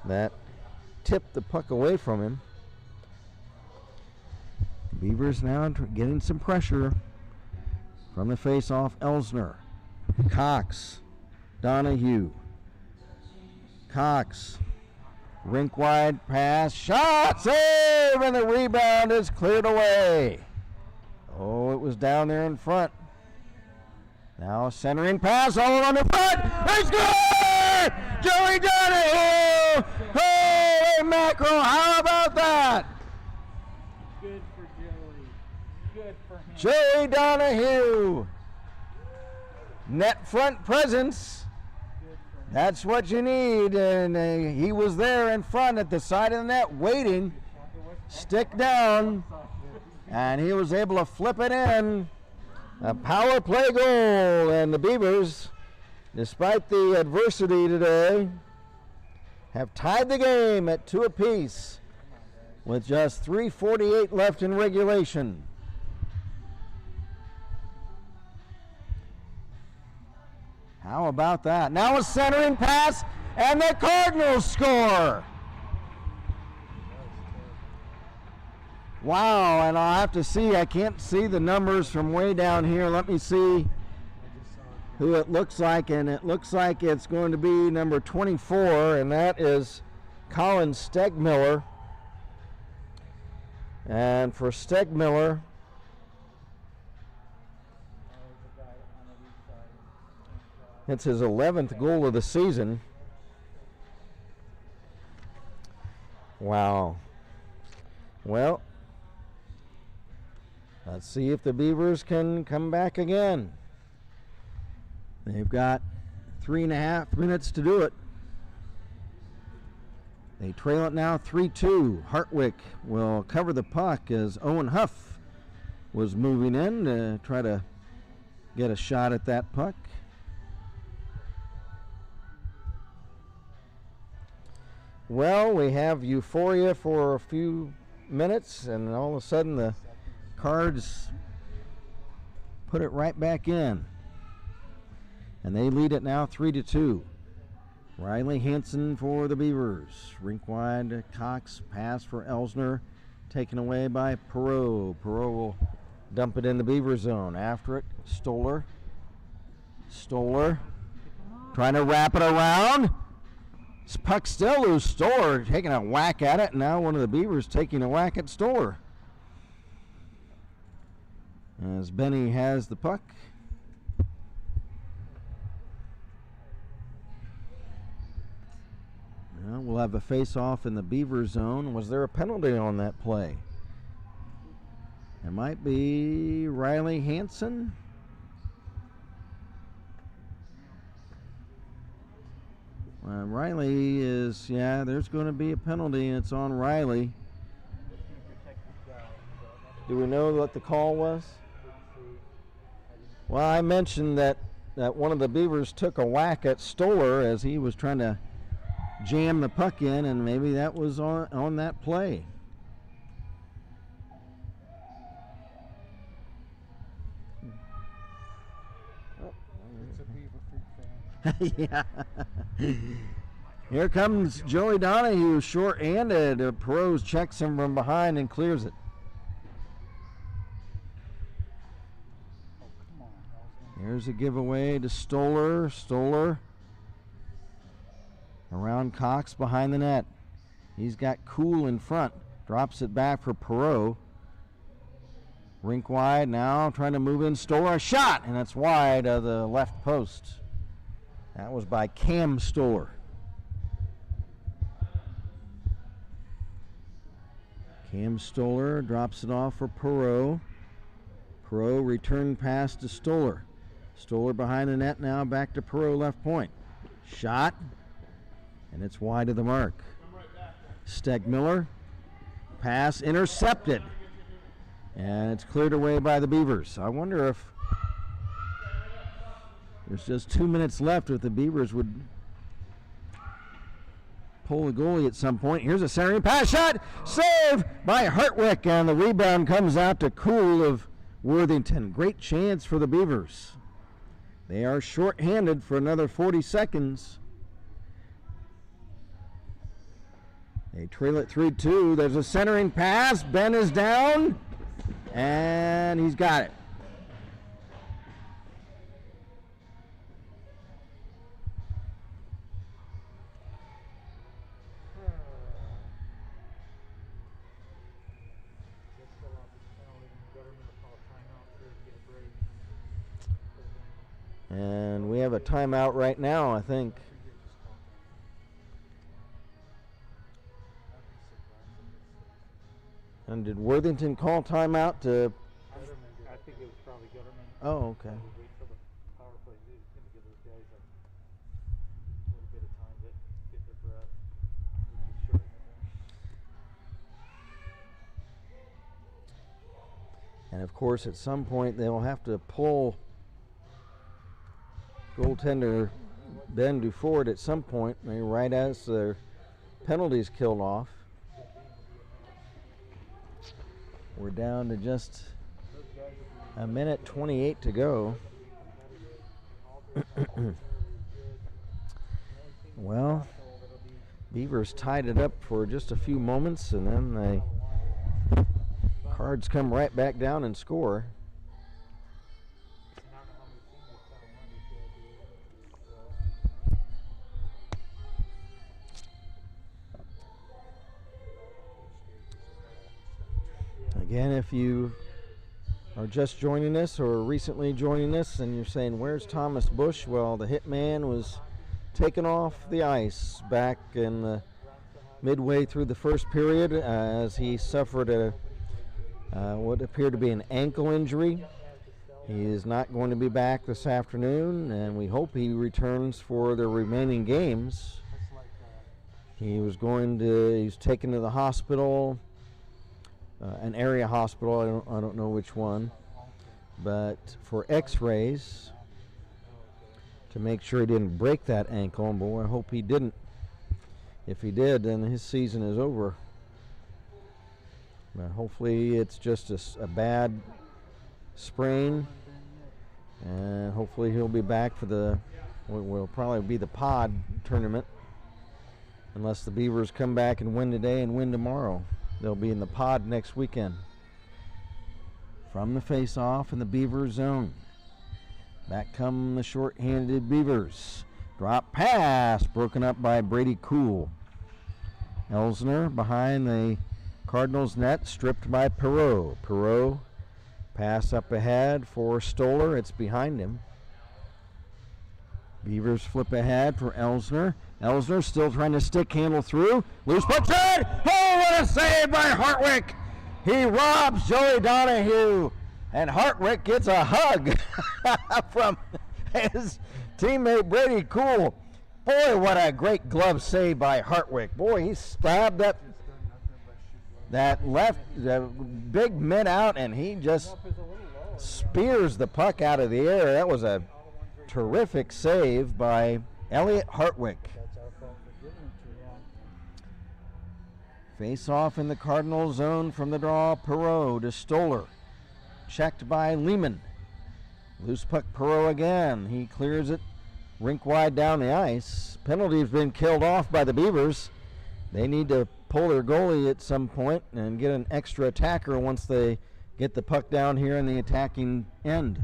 that tipped the puck away from him. Beavers now getting some pressure from the face-off. Elsner, Cox, Donahue. Cox, rink wide pass, shot, save, and the rebound is cleared away. Oh, it was down there in front. Now centering pass all on the front. They score! Joey Donahue! Holy mackerel, how about that? Good for Joey. Good for him. Joey Donahue. Net front presence. That's what you need, and he was there in front at the side of the net waiting, stick down, and he was able to flip it in. A power play goal, and the Beavers, despite the adversity today, have tied the game at 2 apiece with just 3:48 left in regulation. How about that? Now a centering pass, and the Cardinals score. Wow, and I'll have to see. I can't see the numbers from way down here. Let me see who it looks like, and it looks like it's going to be number 24, and that is Colin Stegmiller. And for Stegmiller, it's his 11th goal of the season. Wow. Well, let's see if the Beavers can come back again. They've got 3.5 minutes to do it. They trail it now 3-2. Hartwick will cover the puck as Owen Huff was moving in to try to get a shot at that puck. Well, we have euphoria for a few minutes, and all of a sudden the Cards put it right back in. And they lead it now 3-2. Riley Hansen for the Beavers. Rink wide, Cox, pass for Elsner, taken away by Perot. Perot will dump it in the Beaver zone. After it, Stoller. Stoller trying to wrap it around. Puck still loose. Stoller taking a whack at it. Now one of the Beavers taking a whack at Stoller. As Benny has the puck. Now we'll have a face-off in the Beaver zone. Was there a penalty on that play? It might be Riley Hansen. Riley is, yeah, there's going to be a penalty, and it's on Riley. Do we know what the call was? Well, I mentioned that one of the Beavers took a whack at Stoller as he was trying to jam the puck in, and maybe that was on that play. It's a Beavercreek fan. Yeah. Here comes Joey Donahue, short-handed. Perot checks him from behind and clears it. Oh, come on. Here's a giveaway to Stoller. Stoller around Cox behind the net. He's got Cool in front. Drops it back for Perot. Rink wide now, trying to move in. Stoller, a shot, and it's wide of the left post. That was by Cam Stoller. Cam Stoller drops it off for Perot. Perot return pass to Stoller. Stoller behind the net now, back to Perot left point. Shot, and it's wide of the mark. Stegmiller, pass intercepted, and it's cleared away by the Beavers. I wonder if there's just 2 minutes left, if the Beavers would pull the goalie at some point. Here's a centering pass, shot, save by Hartwick, and the rebound comes out to Cool of Worthington. Great chance for the Beavers. They are short-handed for another 40 seconds. They trail it 3-2. There's a centering pass. Ben is down, and he's got it. And we have a timeout right now, I think. And did Worthington call timeout to? I think it was probably Gutterman. Oh, okay. Wait till the power play. He's going to give those guys a little bit of time to get their breath. We'll be shortening it down. And of course, at some point they'll have to pull goaltender Ben Duford at some point, maybe right as their penalties killed off. We're down to just a minute 28 to go. Well, Beavers tied it up for just a few moments, and then the Cards come right back down and score. Again, if you are just joining us or recently joining us and you're saying, where's Thomas Bush? Well, the hitman was taken off the ice back in the midway through the first period as he suffered what appeared to be an ankle injury. He is not going to be back this afternoon, and we hope he returns for the remaining games. He's taken to the hospital, an area hospital, I don't know which one, but for x-rays to make sure he didn't break that ankle. And boy, I hope he didn't. If he did, then his season is over. But hopefully it's just a bad sprain, and hopefully he'll be back for what will probably be the pod tournament, unless the Beavers come back and win today and win tomorrow. They'll be in the pod next weekend. From the face-off in the Beaver zone, back come the short-handed Beavers. Drop pass broken up by Brady Cool. Elsner behind the Cardinals net, stripped by Perot. Perot pass up ahead for Stoller. It's behind him. Beavers flip ahead for Elsner. Elsner still trying to stick handle through. Loose puck side. Oh, what a save by Hartwick. He robs Joey Donahue. And Hartwick gets a hug from his teammate Brady Cool. Boy, what a great glove save by Hartwick. Boy, he stabbed that left big mid out, and he just spears the puck out of the air. That was a terrific save by Elliot Hartwick. Face off in the Cardinal zone from the draw. Perot to Stoller. Checked by Lehman. Loose puck Perot again. He clears it rink wide down the ice. Penalty's been killed off by the Beavers. They need to pull their goalie at some point and get an extra attacker once they get the puck down here in the attacking end.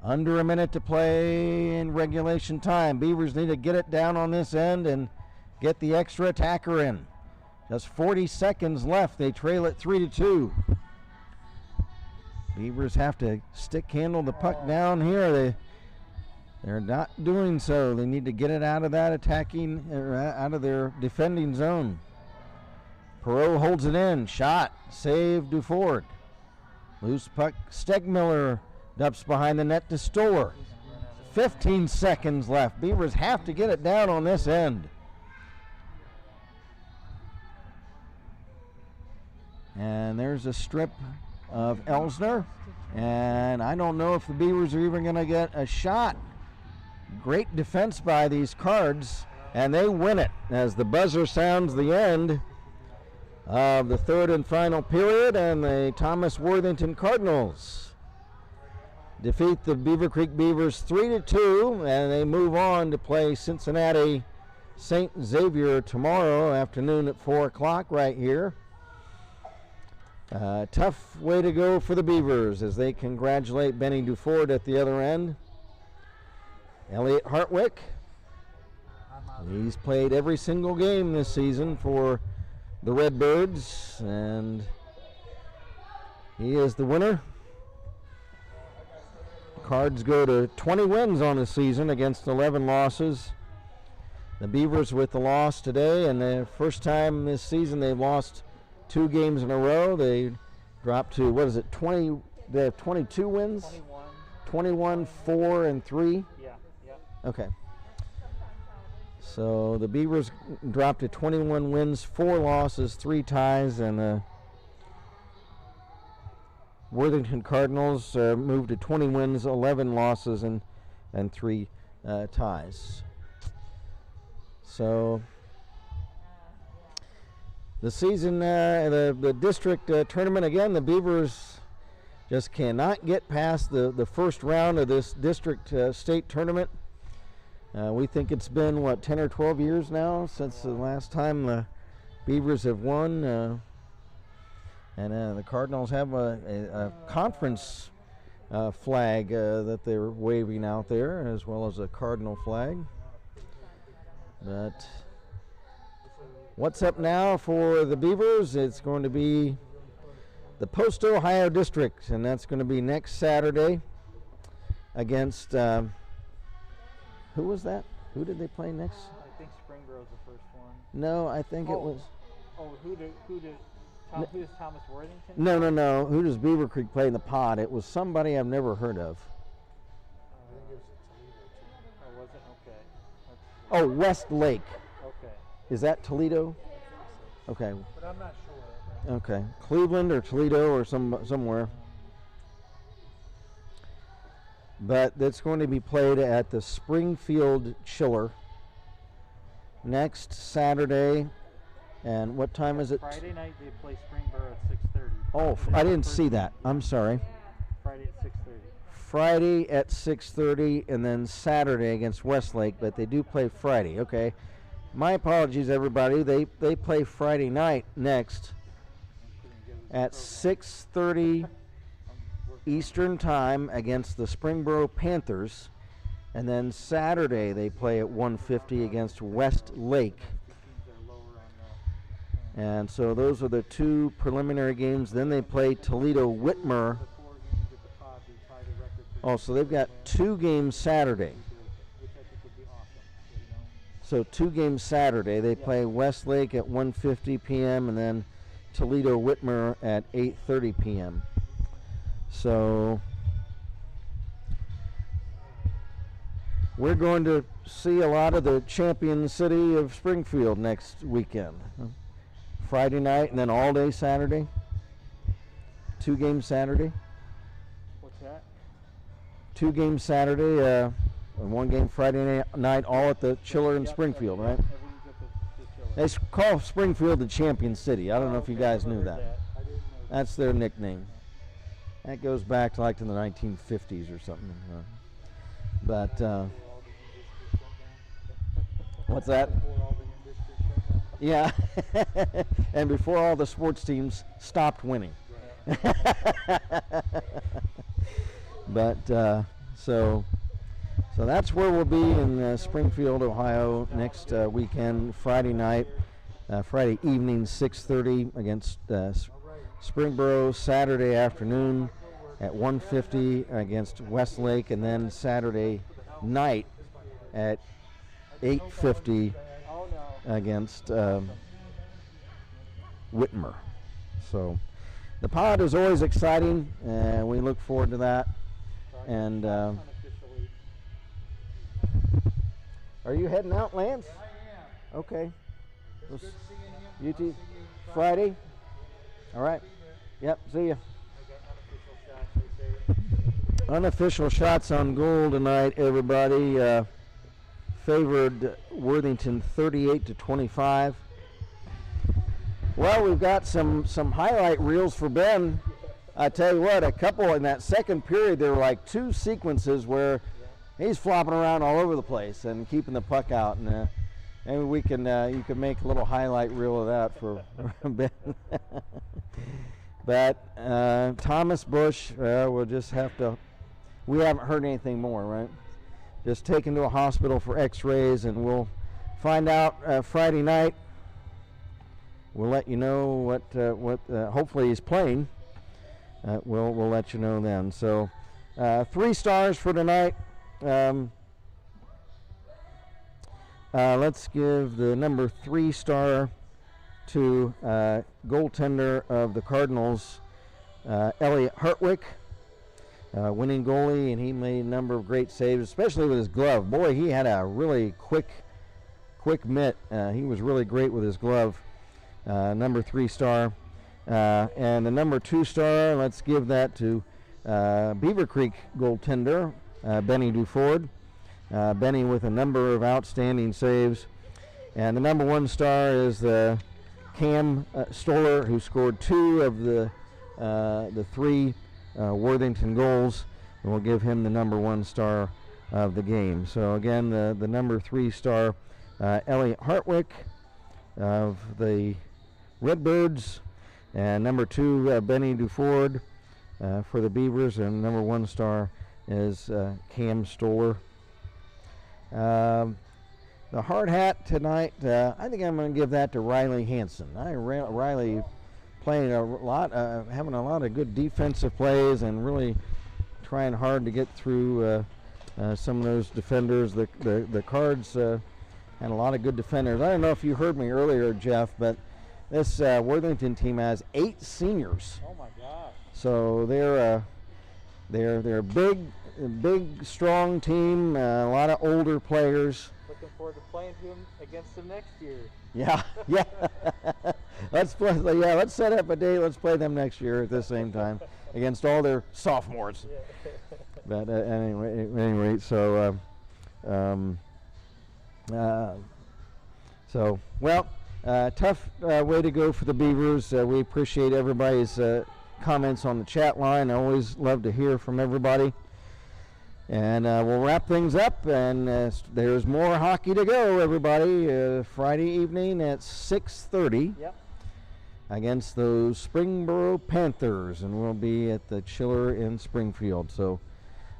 Under a minute to play in regulation time. Beavers need to get it down on this end and get the extra attacker in. Just 40 seconds left. They trail it 3-2. Beavers have to stick handle the puck down here. They're not doing so. They need to get it out of that attacking, out of their defending zone. Perot holds it in. Shot. Save Duford. Loose puck. Stegmiller dumps behind the net to Stoller. 15 seconds left. Beavers have to get it down on this end. And there's a strip of Elsner, and I don't know if the Beavers are even going to get a shot. Great defense by these Cards, and they win it as the buzzer sounds the end of the third and final period, and the Thomas-Worthington Cardinals defeat the Beavercreek Beavers 3-2, and they move on to play Cincinnati St. Xavier tomorrow afternoon at 4 o'clock right here. Tough way to go for the Beavers as they congratulate Benny Duford at the other end. Elliot Hartwick, he's played every single game this season for the Redbirds, and he is the winner. Cards go to 20 wins on the season against 11 losses. The Beavers with the loss today, and the first time this season they've lost 2 games in a row. They dropped to, 20? They have 22 wins? 21, 4, and 3? Yeah. Okay. So the Beavers dropped to 21 wins, 4 losses, 3 ties, and the Worthington Cardinals moved to 20 wins, 11 losses, and 3 ties. So the season, the district tournament, again, the Beavers just cannot get past the first round of this district state tournament. We think it's been, 10 or 12 years now since the last time the Beavers have won. And the Cardinals have a conference flag that they're waving out there, as well as a Cardinal flag. But what's up now for the Beavers? It's going to be the Post Ohio District, and that's going to be next Saturday against, who was that? Who did they play next? I think Springboro's the first one. No, I think it was. Oh, who's Thomas-Worthington? No. Who does Beavercreek play in the pod? It was somebody I've never heard of. Oh, was it? Okay. Oh, Westlake. Okay. Is that Toledo? Okay. But I'm not sure. Okay. Cleveland or Toledo or somewhere. But that's going to be played at the Springfield Chiller next Saturday. And what time is it? Friday night they play Springboro at 6:30. Oh, I didn't see that. I'm sorry. Friday at 6:30. Friday at 6:30, and then Saturday against Westlake, but they do play Friday. Okay. My apologies, everybody. They play Friday night next at 6:30 Eastern Time against the Springboro Panthers. And then Saturday they play at 1:50 against Westlake. And so those are the two preliminary games. Then they play Toledo-Whitmer. Oh, so they've got 2 games Saturday. So 2 games Saturday. They play Westlake at 1:50 p.m. and then Toledo-Whitmer at 8:30 p.m. So we're going to see a lot of the champion city of Springfield next weekend. Friday night and then all day Saturday. 2 games Saturday. What's that? 2 games Saturday, and 1 game Friday night, all at the Chiller in Springfield, right? Everything's at the Chiller. They call Springfield the Champion City. I don't know if you guys knew that. I didn't know that. That's their nickname. That goes back to like to the 1950s or something. But what's that? Before all the industry shut down. Yeah, and before all the sports teams stopped winning. But so that's where we'll be in Springfield, Ohio next weekend, Friday night, Friday evening, 6:30 against Springboro, Saturday afternoon at 1:50 against Westlake, and then Saturday night at 8:50 against Whitmer. So the pod is always exciting, and we look forward to that. And are you heading out, Lance? I am. Okay. It's good seeing you. You I'll too. see you Friday? All right. Yep, see ya. Unofficial shots on goal tonight, everybody. Favored Worthington 38-25. Well, we've got some highlight reels for Ben. I tell you what, a couple in that second period, there were like 2 sequences where he's flopping around all over the place and keeping the puck out. And maybe we can you can make a little highlight reel of that for Ben. But Thomas Bush, we'll just have to. We haven't heard anything more, right? Just taken to a hospital for X-rays, and we'll find out Friday night. We'll let you know what. Hopefully he's playing. We'll let you know then. So 3 stars for tonight. Let's give the number 3 star to goaltender of the Cardinals, Elliot Hartwick. Winning goalie, and he made a number of great saves, especially with his glove. Boy, he had a really quick mitt. He was really great with his glove. Number 3 star. And the number 2 star, let's give that to Beavercreek goaltender, Benny Duford. Benny with a number of outstanding saves. And the number 1 star is Cam Stoller, who scored 2 of the 3 Worthington goals, and we'll give him the number 1 star of the game. So again, the number 3 star, Elliot Hartwick of the Redbirds, and number 2, Benny Duford for the Beavers, and number 1 star is Cam Stoller. The hard hat tonight, I think I'm going to give that to Riley Hansen. Riley playing a lot, having a lot of good defensive plays, and really trying hard to get through some of those defenders. The Cards had a lot of good defenders. I don't know if you heard me earlier, Jeff, but this Worthington team has 8 seniors. Oh my gosh! So they're a big, strong team. A lot of older players. Looking forward to playing against them next year. Yeah. Let's set up a date. Let's play them next year at the same time against all their sophomores. But anyway, so tough way to go for the Beavers. We appreciate everybody's comments on the chat line. I always love to hear from everybody. And we'll wrap things up, and there's more hockey to go, everybody. Friday evening at 6:30 against those Springboro Panthers, and we'll be at the Chiller in Springfield. So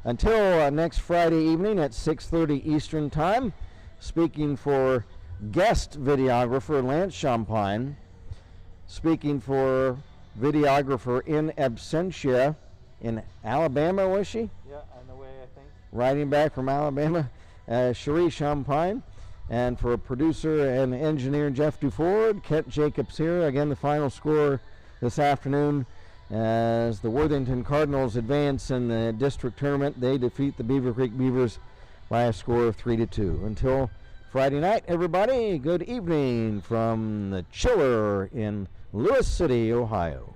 Until next Friday evening at 6:30 Eastern Time, speaking for guest videographer Lance Champagne, speaking for videographer in absentia in Alabama, was she? Yeah, on the way, I think. Riding back from Alabama, Cherie Champagne. And for producer and engineer Jeff Duford, Kent Jacobs here. Again, the final score this afternoon as the Worthington Cardinals advance in the district tournament. They defeat the Beavercreek Beavers by a score of 3-2. Until Friday night, everybody, good evening from the Chiller in Lewis City, Ohio.